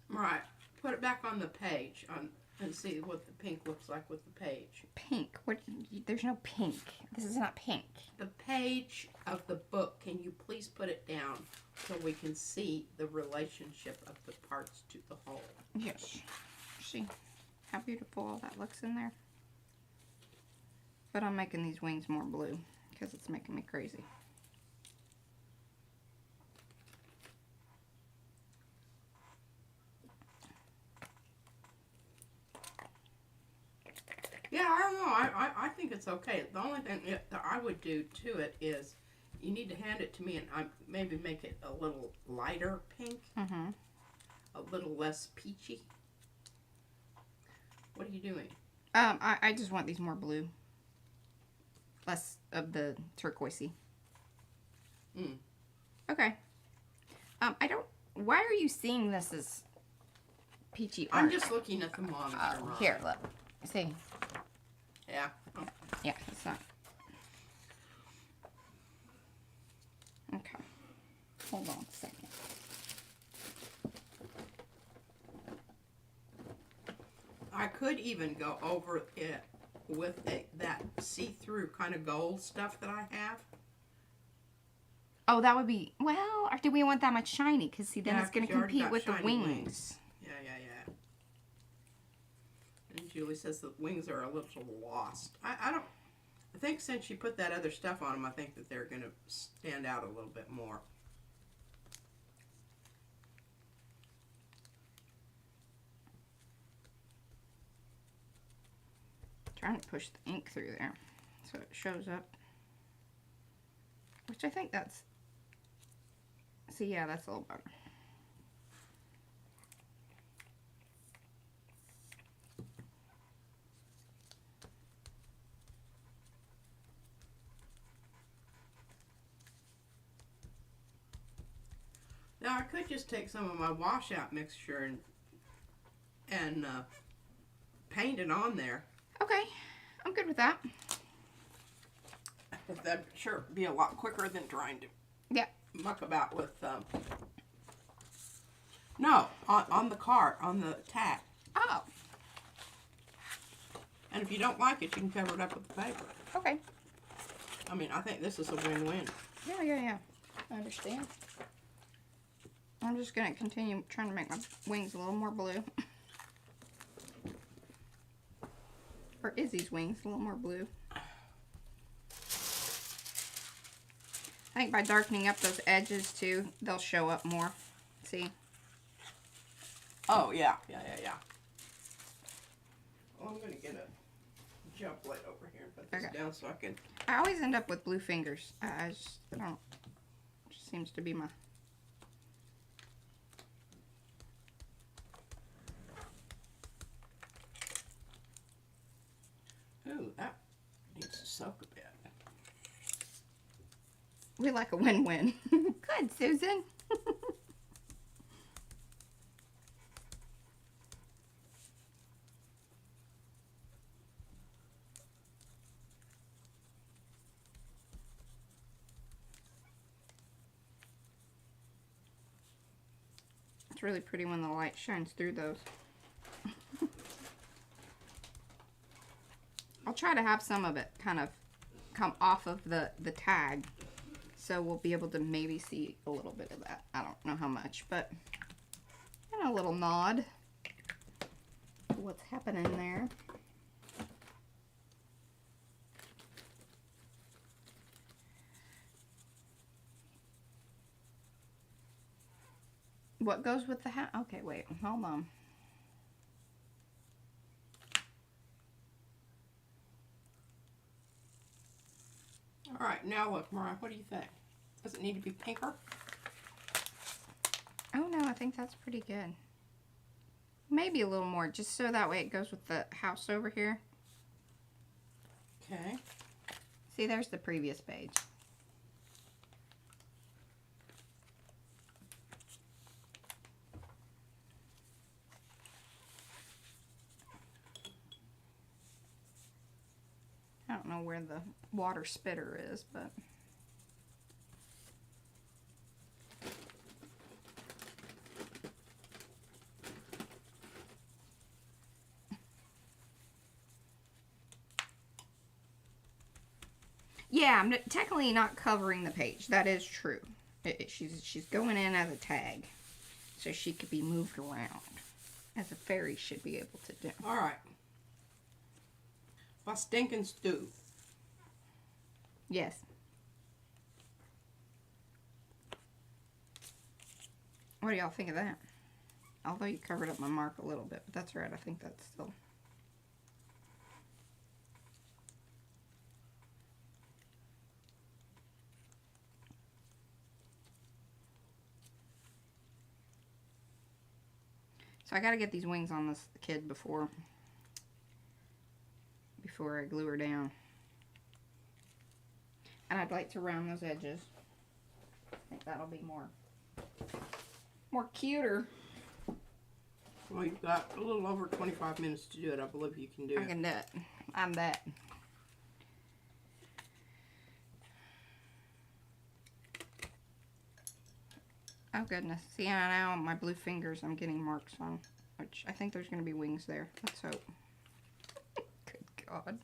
S2: Right. Put it back on the page and see what the pink looks like with the page.
S1: Pink? What? There's no pink. This is not pink.
S2: The page of the book, can you please put it down so we can see the relationship of the parts to the whole?
S1: Yes. See how beautiful all that looks in there? But I'm making these wings more blue because it's making me crazy.
S2: Yeah, I don't know. I think it's okay. The only thing that I would do to it is you need to hand it to me and I maybe make it a little lighter pink.
S1: Mm-hmm.
S2: A little less peachy. What are you doing?
S1: I just want these more blue. Less of the turquoisey.
S2: Mm.
S1: Okay. I don't... Why are you seeing this as peachy art?
S2: I'm just looking at the monitor.
S1: Here, look. See?
S2: Yeah. Oh.
S1: Yeah, it's not. Okay. Hold on a second.
S2: I could even go over it with that see-through kind of gold stuff that I have.
S1: Oh, that would be... Well, or do we want that much shiny? Because, see, then
S2: Yeah,
S1: it's going to
S2: 'cause you already
S1: compete
S2: got
S1: with the
S2: shiny
S1: wings.
S2: wings. Yeah. And Julie says the wings are a little lost. I think since you put that other stuff on them, I think that they're going to stand out a little bit more.
S1: Trying to push the ink through there so it shows up. Which I think that's... See, yeah, that's a little better.
S2: Now I could just take some of my washout mixture and paint it on there.
S1: Okay, I'm good with that.
S2: That'd sure be a lot quicker than trying to muck about with no, on the card, on the tack.
S1: Oh.
S2: And if you don't like it, you can cover it up with the paper.
S1: Okay.
S2: I mean, I think this is a win-win.
S1: Yeah. I understand. I'm just going to continue trying to make my wings a little more blue. Or Izzy's wings a little more blue. I think by darkening up those edges too, they'll show up more. See?
S2: Oh, yeah. Well, I'm going to get a jump light over here and put this down so I can...
S1: I always end up with blue fingers. I don't... It just seems to be my...
S2: Ooh, that needs to soak a bit.
S1: We like a win-win. Good, Susan. It's really pretty when the light shines through those. I'll try to have some of it kind of come off of the tag. So we'll be able to maybe see a little bit of that. I don't know how much, but a little nod to what's happening there. What goes with the hat? Okay, wait, hold on.
S2: All right, now look, Mariah, what do you think? Does it need to be pinker?
S1: Oh no, I think that's pretty good. Maybe a little more, just so that way it goes with the house over here.
S2: Okay.
S1: See, there's the previous page. I don't know where the water spitter is, but... Yeah, I'm technically not covering the page. That is true. She's going in as a tag, so she could be moved around, as a fairy should be able to do.
S2: All right. My stinking stew.
S1: Yes. What do y'all think of that? Although you covered up my mark a little bit, but that's right. I think that's still... So I gotta get these wings on this kid before I glue her down. And I'd like to round those edges. I think that'll be more cuter.
S2: Well, you've got a little over 25 minutes to do it. I believe you can do it.
S1: I can do it. I'm that. Oh goodness. See, now my blue fingers I'm getting marks on. Which I think there's going to be wings there. Let's hope. Good God.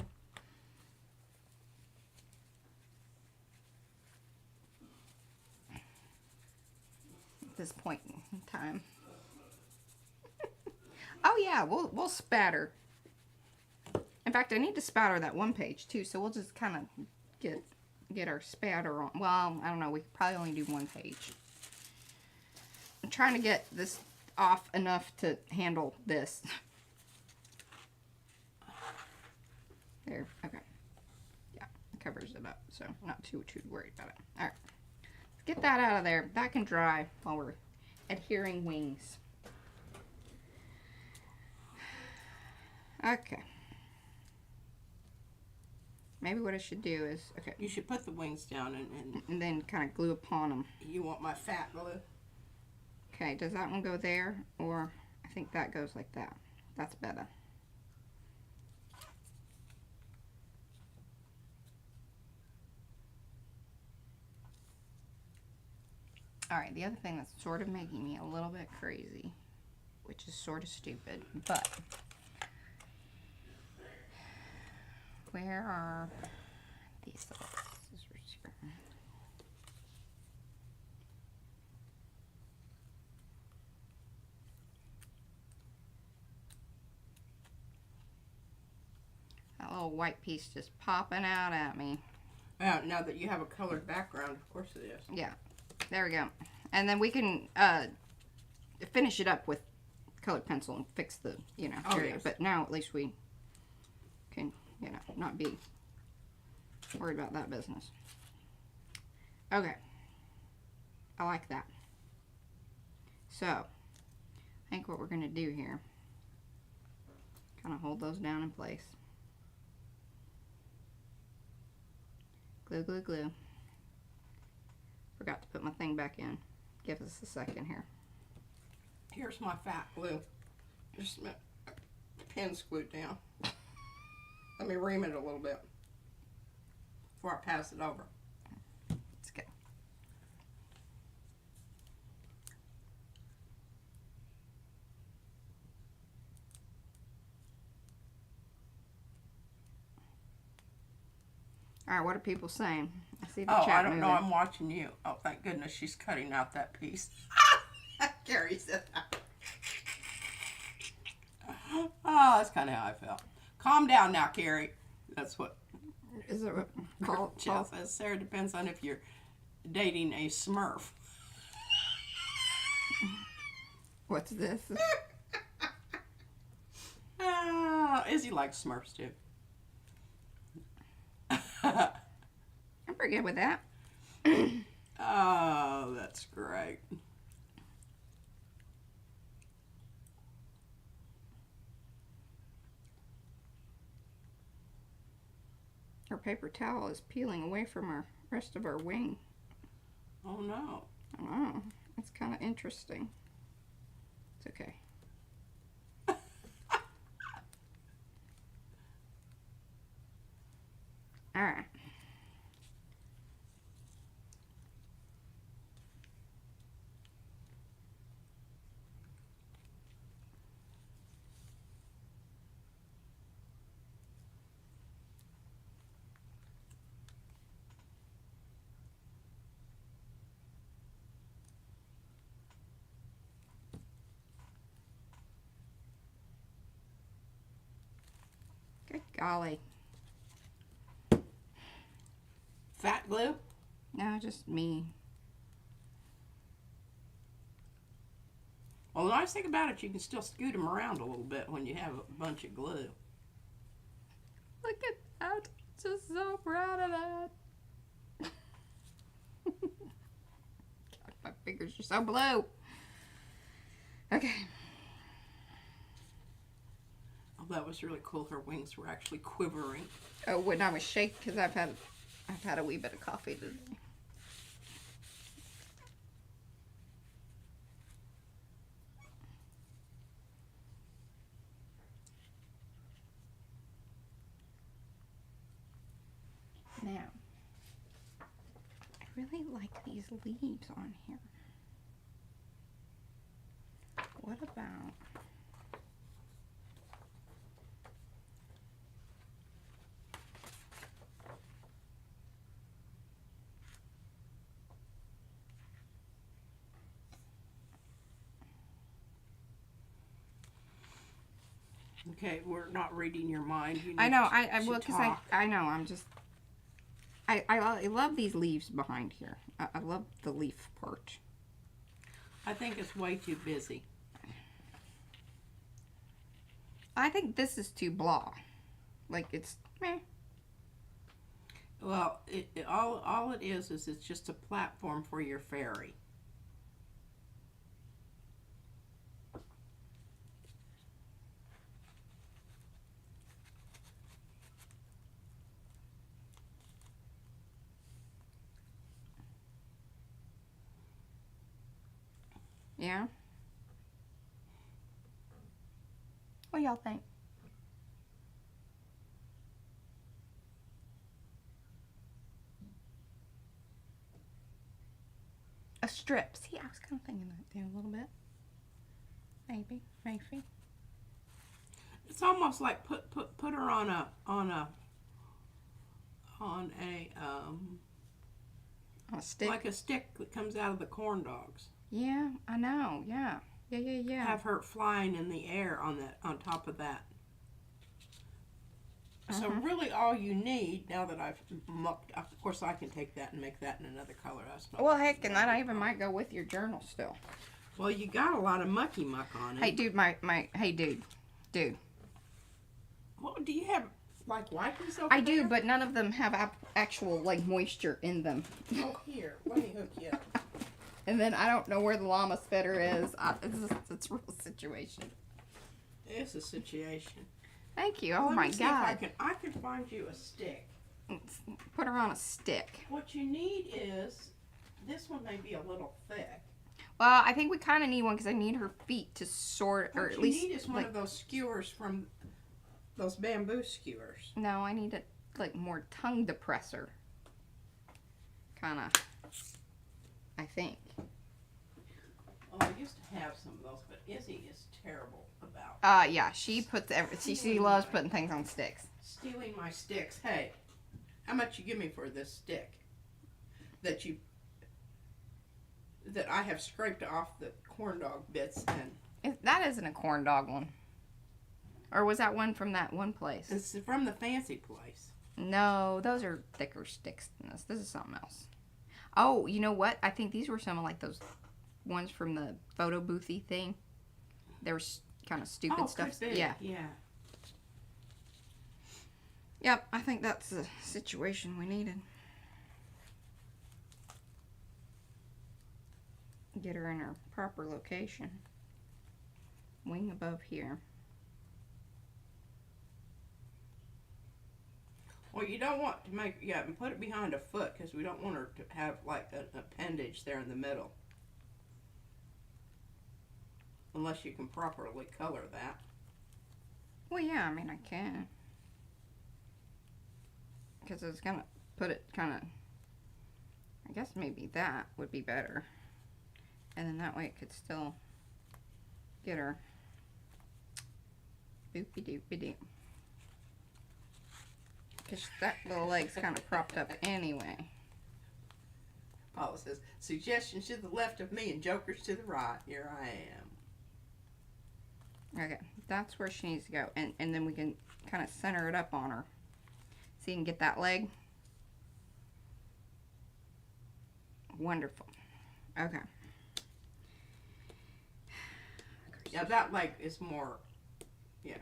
S1: At this point in time. Oh yeah, we'll spatter. In fact, I need to spatter that one page too, so we'll just kind of get our spatter on. Well, I don't know, we could probably only do one page. I'm trying to get this off enough to handle this. There, okay. Yeah, it covers it up, so not too worried about it. Alright, let's get that out of there. That can dry while we're adhering wings. Okay. Maybe what I should do is, okay.
S2: You should put the wings down
S1: and then kind of glue upon them.
S2: You want my fat glue?
S1: Okay, does that one go there? Or I think that goes like that. That's better. Alright, the other thing that's sort of making me a little bit crazy, which is sort of stupid, but where are these little scissors here? That little white piece just popping out at me.
S2: Now that you have a colored background, of course it is.
S1: Yeah, there we go. And then we can finish it up with colored pencil and fix the, area. Yes. But now at least we can, not be worried about that business. Okay. I like that. So, I think what we're going to do here, kind of hold those down in place. Glue, glue, glue. Forgot to put my thing back in. Give us a second here.
S2: Here's my fat glue. Just the pin's glued down. Let me ream it a little bit before I pass it over.
S1: Let's go. All right, what are people saying? I see the
S2: chat.
S1: chat
S2: I don't
S1: moving.
S2: know. I'm watching you. Oh, thank goodness she's cutting out that piece. Carrie said that. Oh, that's kind of how I felt. Calm down now, Carrie. That's what.
S1: Is it what
S2: Jill says? Sarah, depends on if you're dating a Smurf.
S1: What's this?
S2: Izzy likes Smurfs too.
S1: I'm pretty good with that.
S2: Oh, that's great.
S1: Our paper towel is peeling away from our rest of our wing.
S2: Oh no.
S1: Oh, that's kind of interesting. It's okay. All right. Good golly.
S2: Fat glue?
S1: No, just me.
S2: Well, the nice thing about it, you can still scoot them around a little bit when you have a bunch of glue.
S1: Look at that. Just so proud of that. God, my fingers are so blue. Okay.
S2: Oh, that was really cool. Her wings were actually quivering.
S1: Oh, when I was shaking, because I've had a wee bit of coffee today. Now, I really like these leaves on here. What about...
S2: Okay, we're not reading your mind. You
S1: I know,
S2: I
S1: well, because I know, I'm just... I love these leaves behind here. I love the leaf part.
S2: I think it's way too busy.
S1: I think this is too blah. Like, it's meh.
S2: Well, all it is it's just a platform for your fairy.
S1: Yeah? What y'all think? A strip. See, I was kind of thinking that too a little bit. Maybe.
S2: It's almost like put her on a
S1: stick.
S2: Like a stick that comes out of the corn dogs.
S1: Yeah, I know. Yeah.
S2: Have her flying in the air on top of that. So really all you need, now that I've mucked, of course I can take that and make that in another color. That's not
S1: well, heck, and that even might go with your journal still.
S2: Well, you got a lot of mucky muck on it.
S1: Hey, dude, hey, dude.
S2: Well, do you have, like, wipes over
S1: I
S2: there?
S1: do, but none of them have actual, like, moisture in them.
S2: Oh, here, let me hook you up.
S1: And then I don't know where the llama spitter is. It's a real situation.
S2: It's a situation.
S1: Thank you. Oh
S2: Let
S1: my
S2: me see
S1: God.
S2: if I can find you a stick.
S1: Let's put her on a stick.
S2: What you need is, this one may be a little thick.
S1: Well, I think we kind of need one because I need her feet to sort, or at least.
S2: What you need is one of those skewers from those bamboo skewers.
S1: No, I need it like more tongue depressor. Kind of. I think.
S2: Oh, I used to have some of those, but Izzy is terrible about.
S1: Yeah, she puts she loves putting things on sticks.
S2: Stealing my sticks. Hey, How much you give me for this stick that I have scraped off the corn dog bits and
S1: that isn't a corn dog one. Or was that one from that one place?
S2: it's from the fancy place.
S1: No, those are thicker sticks than this. This is something else. Oh, you know what? I think these were some of like those ones from the photo boothy thing. They were kind of stupid stuff. Yeah.
S2: Yeah.
S1: Yep, I think that's the situation we needed. Get her in her proper location. Wing above here.
S2: Well, you don't want to make, and put it behind a foot because we don't want her to have like an appendage there in the middle. Unless you can properly color that.
S1: Well, yeah, I mean, I can. Because I was going to put it kind of, I guess maybe that would be better. And then that way it could still get her. Boopy doopy doop. Because that little leg's kind of propped up anyway.
S2: Paula says, suggestions to the left of me and jokers to the right. Here I am.
S1: Okay, that's where she needs to go. And then we can kind of center it up on her. So you can get that leg. Wonderful. Okay.
S2: Yeah, that leg is more, yeah.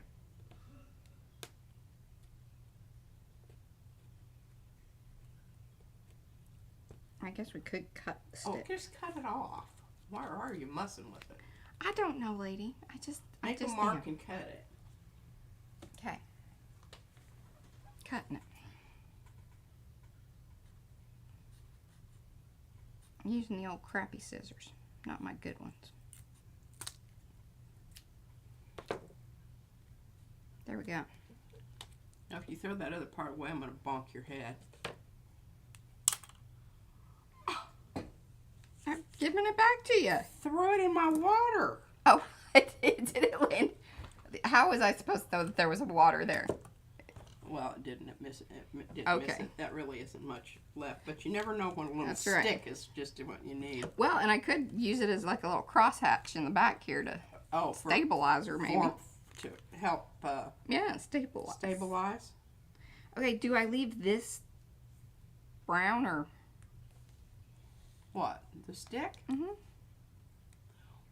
S1: I guess we could cut the stick.
S2: Oh, just cut it off. Why are you mussing with it?
S1: I don't know, lady. I just
S2: Make a mark and cut it.
S1: Okay. Cutting it. I'm using the old crappy scissors, not my good ones. There we go.
S2: Now, if you throw that other part away, I'm going to bonk your head.
S1: I'm giving it back to you.
S2: Throw it in my water.
S1: Oh, it didn't land. How was I supposed to know that there was water there?
S2: Well, it didn't. It missed it.
S1: Okay.
S2: Miss it. That really isn't much left. But you never know when a little
S1: That's
S2: stick
S1: right.
S2: is just what you need.
S1: Well, and I could use it as like a little crosshatch in the back here to stabilize her, maybe.
S2: To help
S1: yeah, stabilize.
S2: Stabilize.
S1: Okay, do I leave this brown or...
S2: What? The stick?
S1: Mm-hmm.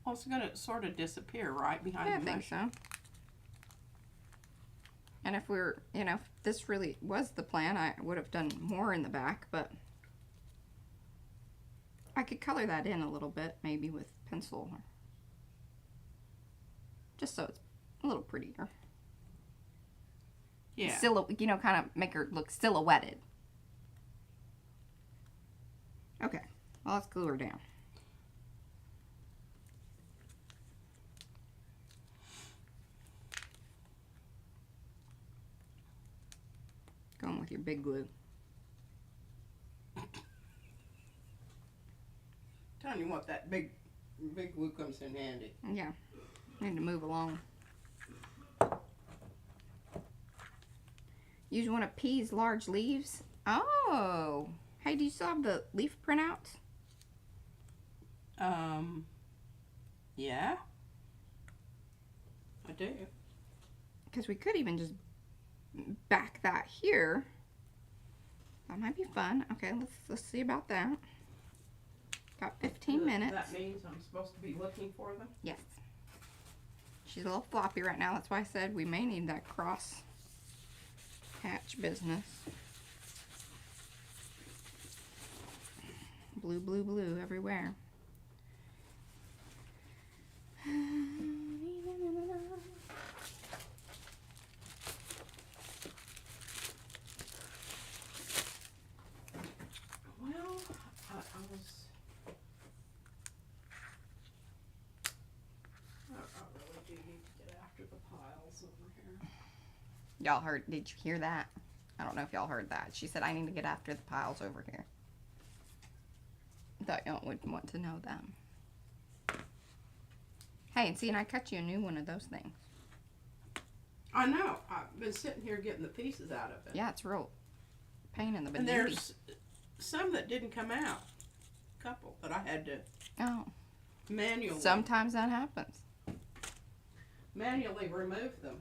S2: Well, it's going to sort of disappear, right? Behind
S1: Yeah, I
S2: the
S1: think
S2: mesh.
S1: so. And if we're, you know, if this really was the plan, I would have done more in the back, but I could color that in a little bit, maybe with pencil. Just so it's a little prettier.
S2: Yeah.
S1: You know, kind of make her look silhouetted. Okay, well, let's glue her down. Going with your big glue.
S2: Telling you what, that big glue comes in handy.
S1: Yeah, need to move along. Use one of P's large leaves. Oh, hey, do you still have the leaf printouts?
S2: Yeah. I do.
S1: Because we could even just back that here. That might be fun. Okay, let's see about that. Got 15 minutes.
S2: That means I'm supposed to be looking for them?
S1: Yes. She's a little floppy right now. That's why I said we may need that cross hatch business. Blue, blue, blue everywhere.
S2: Well, I really do need to get after the piles over here.
S1: Y'all heard, did you hear that? I don't know if y'all heard that. She said, I need to get after the piles over here. Thought y'all would want to know them. Hey, and see, and I cut you a new one of those things.
S2: I know. I've been sitting here getting the pieces out of it.
S1: Yeah, it's real pain in the
S2: And
S1: beginning.
S2: there's some that didn't come out. A couple that I had to manually.
S1: Sometimes that happens.
S2: Manually remove them.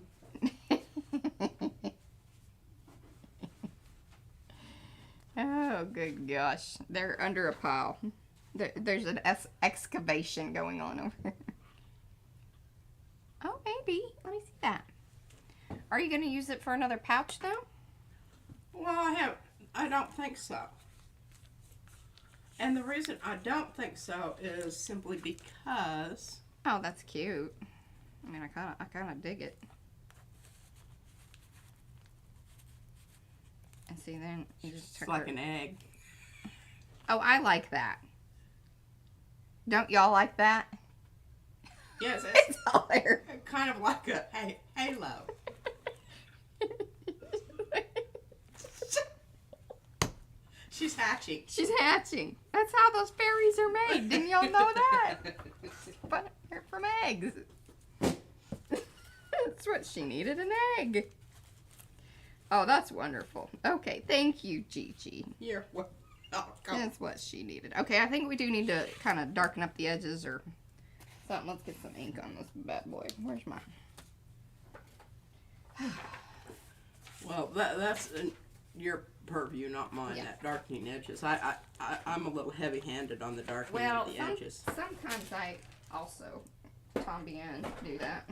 S1: Oh, good gosh. They're under a pile. There's an excavation going on over here. Oh, maybe. Let me see that. Are you going to use it for another pouch, though?
S2: Well, I don't think so. And the reason I don't think so is simply because...
S1: Oh, that's cute. I mean, I kind of dig it. And see, then you just
S2: it's like an egg.
S1: Oh, I like that. Don't y'all like that?
S2: Yes,
S1: it's hilarious.
S2: Kind of like a halo. She's hatching.
S1: She's hatching. That's how those fairies are made. Didn't y'all know that? But they're from eggs. That's what she needed, an egg. Oh, that's wonderful. Okay, thank you, Gigi.
S2: You're welcome.
S1: That's what she needed. Okay, I think we do need to kind of darken up the edges or something. Let's get some ink on this bad boy. Where's mine?
S2: Well, that's your purview, not mine.
S1: Yeah.
S2: That darkening edges. I'm a little heavy-handed on the darkening of the edges.
S1: Sometimes I also Tombian do that,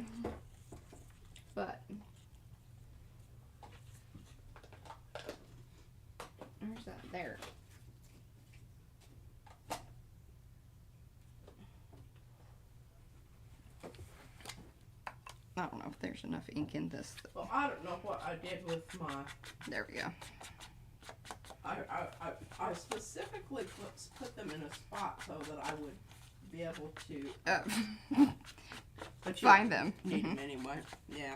S1: but where's that? There. I don't know if there's enough ink in this.
S2: Well, I don't know what I did with my...
S1: There we go.
S2: I specifically put them in a spot so that I would be able to
S1: find them.
S2: Need them anyway. Yeah.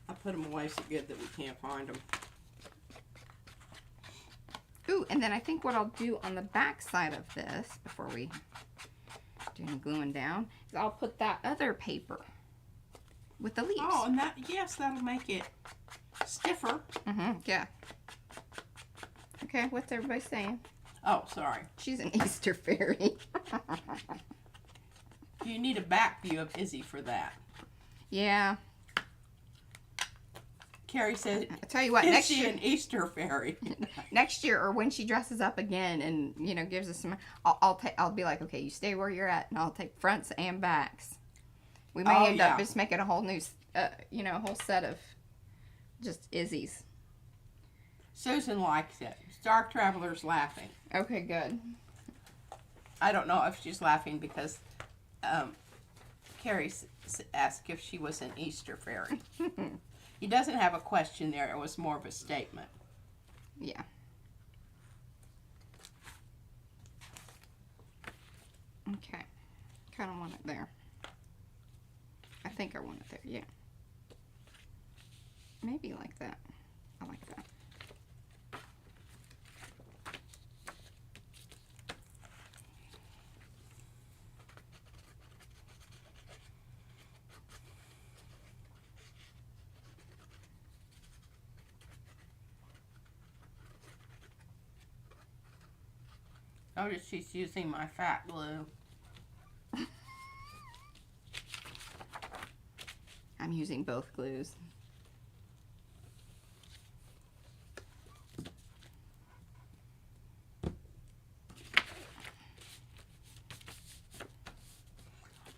S2: I put them away so good that we can't find them.
S1: Ooh, and then I think what I'll do on the back side of this, before we do any gluing down, is I'll put that other paper with the leaves.
S2: Oh, and that'll make it stiffer.
S1: Yeah. Okay, what's everybody saying?
S2: Oh, sorry.
S1: She's an Easter fairy.
S2: You need a back view of Izzy for that.
S1: Yeah.
S2: Carrie said,
S1: I'll tell you what,
S2: is
S1: next
S2: she
S1: year,
S2: an Easter fairy?
S1: next year, or when she dresses up again and, you know, gives us some, I'll be like, okay, you stay where you're at, and I'll take fronts and backs. We may end up just making a whole new, you know, a whole set of just Izzy's.
S2: Susan likes it. Star Traveler's laughing.
S1: Okay, good.
S2: I don't know if she's laughing because Carrie asked if she was an Easter fairy. He doesn't have a question there. It was more of a statement.
S1: Yeah. Okay. Kind of want it there. I think I want it there, yeah. Maybe like that. I like that.
S2: Notice she's using my fat glue.
S1: I'm using both glues.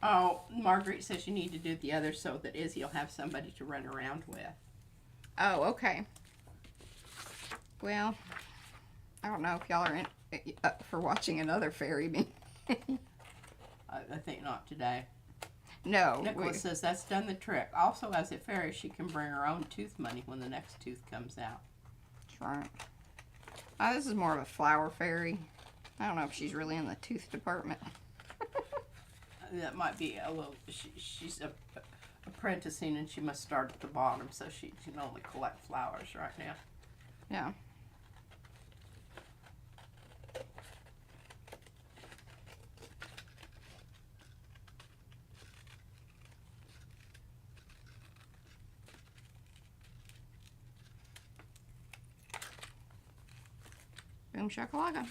S2: Oh, Marguerite says you need to do the other so that Izzy will have somebody to run around with.
S1: Oh, okay. Well, I don't know if y'all are up for watching another fairy me.
S2: I think not today.
S1: No.
S2: Nicholas says that's done the trick. Also, as a fairy, she can bring her own tooth money when the next tooth comes out.
S1: That's right. This is more of a flower fairy. I don't know if she's really in the tooth department.
S2: That might be a little... She's apprenticing and she must start at the bottom, so she can only collect flowers right now.
S1: Yeah. Boom shakalaka.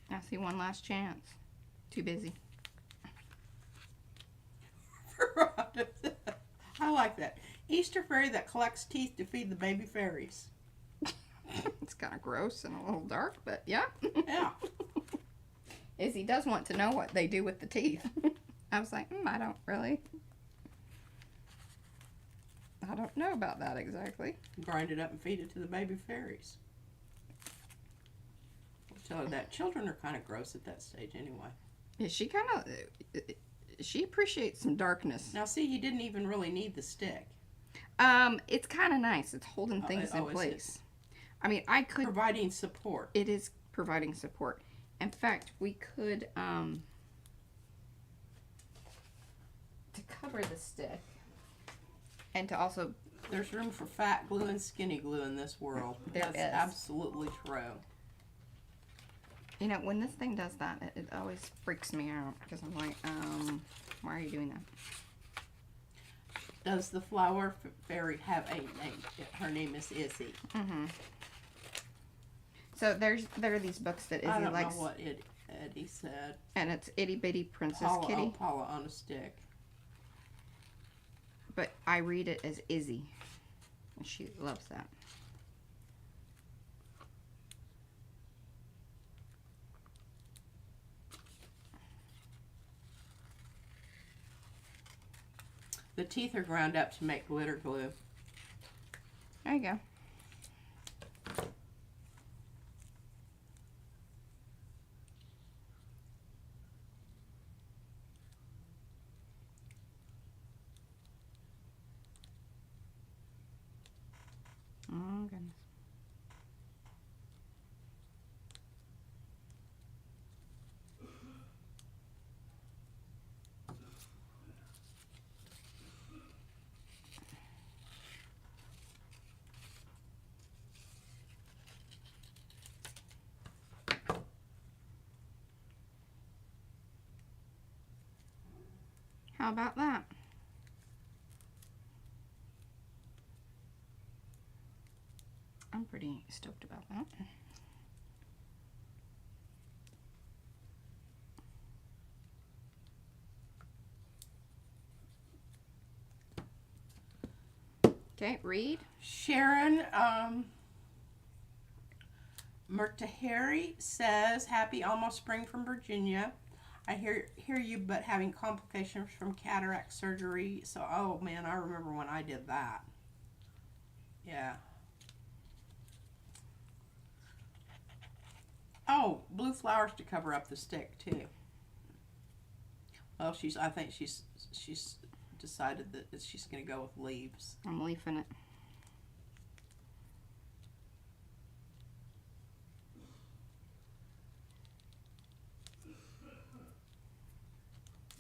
S1: I see one last chance. Too busy.
S2: I like that. Easter fairy that collects teeth to feed the baby fairies.
S1: It's kind of gross and a little dark, but yeah.
S2: Yeah.
S1: Izzy does want to know what they do with the teeth. I was like, I don't really. I don't know about that exactly.
S2: Grind it up and feed it to the baby fairies. I'll tell her that. Children are kind of gross at that stage anyway.
S1: Yeah, she appreciates some darkness.
S2: Now see, you didn't even really need the stick.
S1: It's kind of nice. It's holding things in place. I mean, I could...
S2: Providing support.
S1: It is providing support. In fact, we could, to cover the stick, and to also...
S2: There's room for fat glue and skinny glue in this world. That's absolutely true.
S1: You know, when this thing does that, it always freaks me out, because I'm like, why are you doing that?
S2: Does the flower fairy have a name? Her name is Izzy.
S1: Mm-hmm. So there are these books that Izzy likes.
S2: I don't know what Eddie said.
S1: And it's Itty Bitty Princess Kitty.
S2: Oh, Paula on a stick.
S1: But I read it as Izzy. And she loves that.
S2: The teeth are ground up to make glitter glue.
S1: There you go. Oh, goodness. How about that? I'm pretty stoked about that. Okay, read.
S2: Sharon Murtahari says, "Happy almost spring from Virginia. I hear you, but having complications from cataract surgery. So, oh man, I remember when I did that. Yeah. Oh, blue flowers to cover up the stick too. Well, I think she's decided that she's going to go with leaves.
S1: I'm leafing it.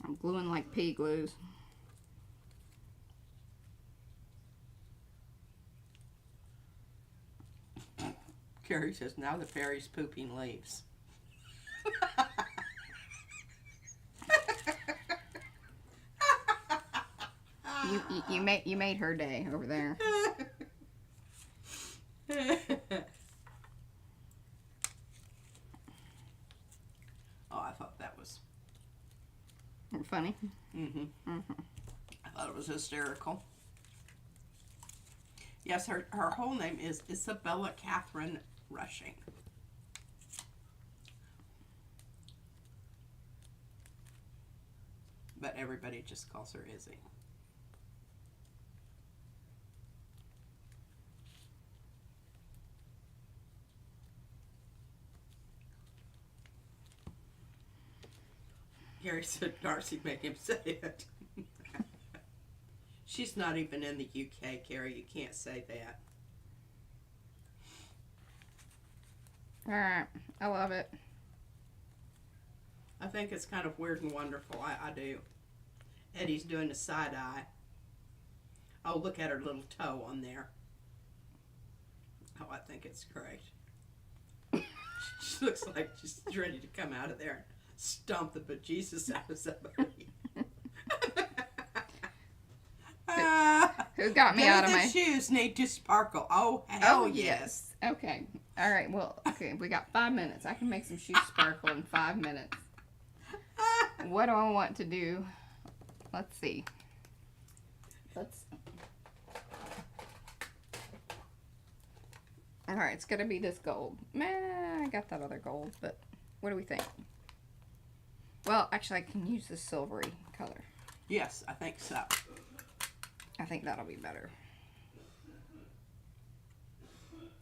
S1: I'm gluing like pea glues.
S2: Carrie says, now the fairy's pooping leaves.
S1: You made her day over there.
S2: Oh, I thought that was
S1: funny.
S2: Mm-hmm.
S1: Mm-hmm.
S2: I thought it was hysterical. Yes, her whole name is Isabella Catherine Rushing. But everybody just calls her Izzy. Gary said, Darcy, make him say it. She's not even in the UK, Carrie. You can't say that.
S1: Alright. I love it.
S2: I think it's kind of weird and wonderful. I do. Eddie's doing a side eye. Oh, look at her little toe on there. Oh, I think it's great. She looks like she's ready to come out of there. stomp the bejesus out of somebody.
S1: Who got me out of my...
S2: The shoes need to sparkle. Oh, hell yes.
S1: Okay. All right. Well, okay. We got 5 minutes. I can make some shoes sparkle in 5 minutes. What do I want to do? Let's see. All right. It's going to be this gold. Man, I got that other gold, but what do we think? Well, actually, I can use this silvery color.
S2: Yes, I think so.
S1: I think that'll be better.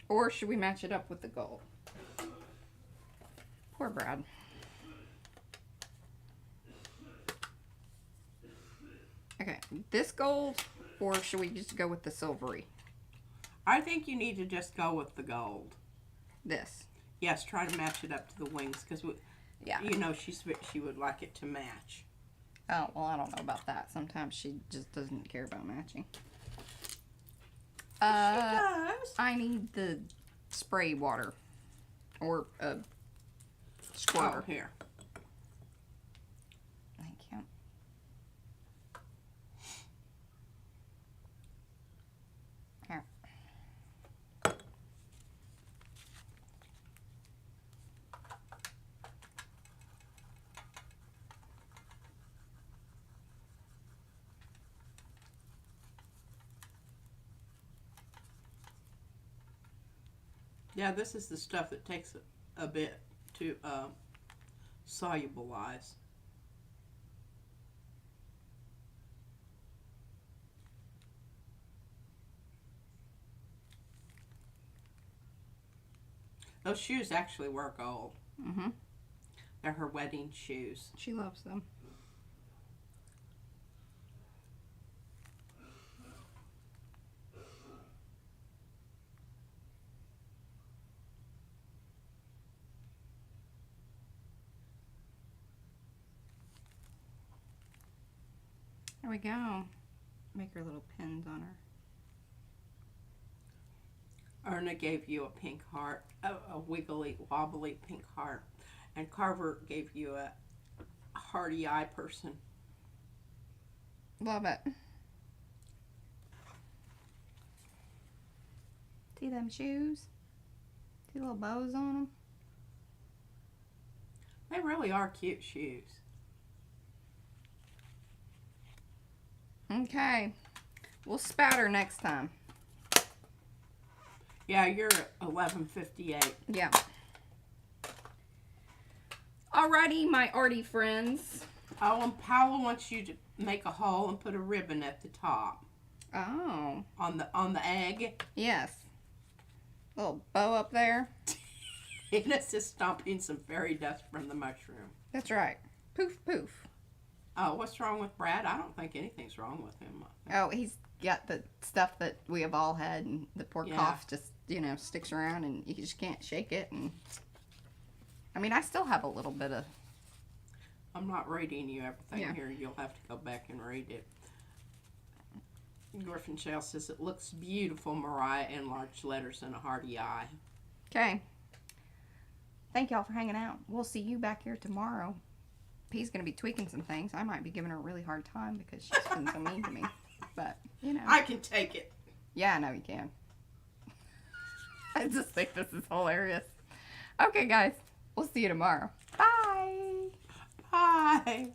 S1: Or should we match it up with the gold? Poor Brad. Okay, this gold, or should we just go with the silvery?
S2: I think you need to just go with the gold.
S1: This.
S2: Yes, try to match it up to the wings, because
S1: yeah,
S2: you know she would like it to match.
S1: Oh, well, I don't know about that. Sometimes she just doesn't care about matching.
S2: She does.
S1: I need the spray water. Or a squirter.
S2: Oh, here.
S1: Thank you. Here.
S2: Yeah, this is the stuff that takes a bit to solubilize. Those shoes actually were gold.
S1: Mm-hmm.
S2: They're her wedding shoes.
S1: She loves them. There we go. Make her little pins on her.
S2: Erna gave you a pink heart, a wiggly, wobbly pink heart. And Carver gave you a hearty eye person.
S1: Love it. See them shoes? See little bows on them?
S2: They really are cute shoes.
S1: Okay. We'll spatter next time.
S2: Yeah, you're at 11:58.
S1: Yeah. Alrighty, my arty friends.
S2: Oh, and Paula wants you to make a hole and put a ribbon at the top.
S1: Oh.
S2: On the egg.
S1: Yes. Little bow up there.
S2: And it's just stomping some fairy dust from the mushroom.
S1: That's right. Poof, poof.
S2: Oh, what's wrong with Brad? I don't think anything's wrong with him.
S1: Oh, he's got the stuff that we have all had, and the poor cough just, you know, sticks around, and you just can't shake it. And I mean, I still have a little bit of...
S2: I'm not reading you everything here. You'll have to go back and read it. Griffin Shell says, it looks beautiful, Mariah, in large letters and a hearty eye.
S1: Okay. Thank y'all for hanging out. We'll see you back here tomorrow. P's going to be tweaking some things. I might be giving her a really hard time because she's been so mean to me. But, you know.
S2: I can take it.
S1: Yeah, I know you can. I just think this is hilarious. Okay, guys. We'll see you tomorrow. Bye.
S2: Bye.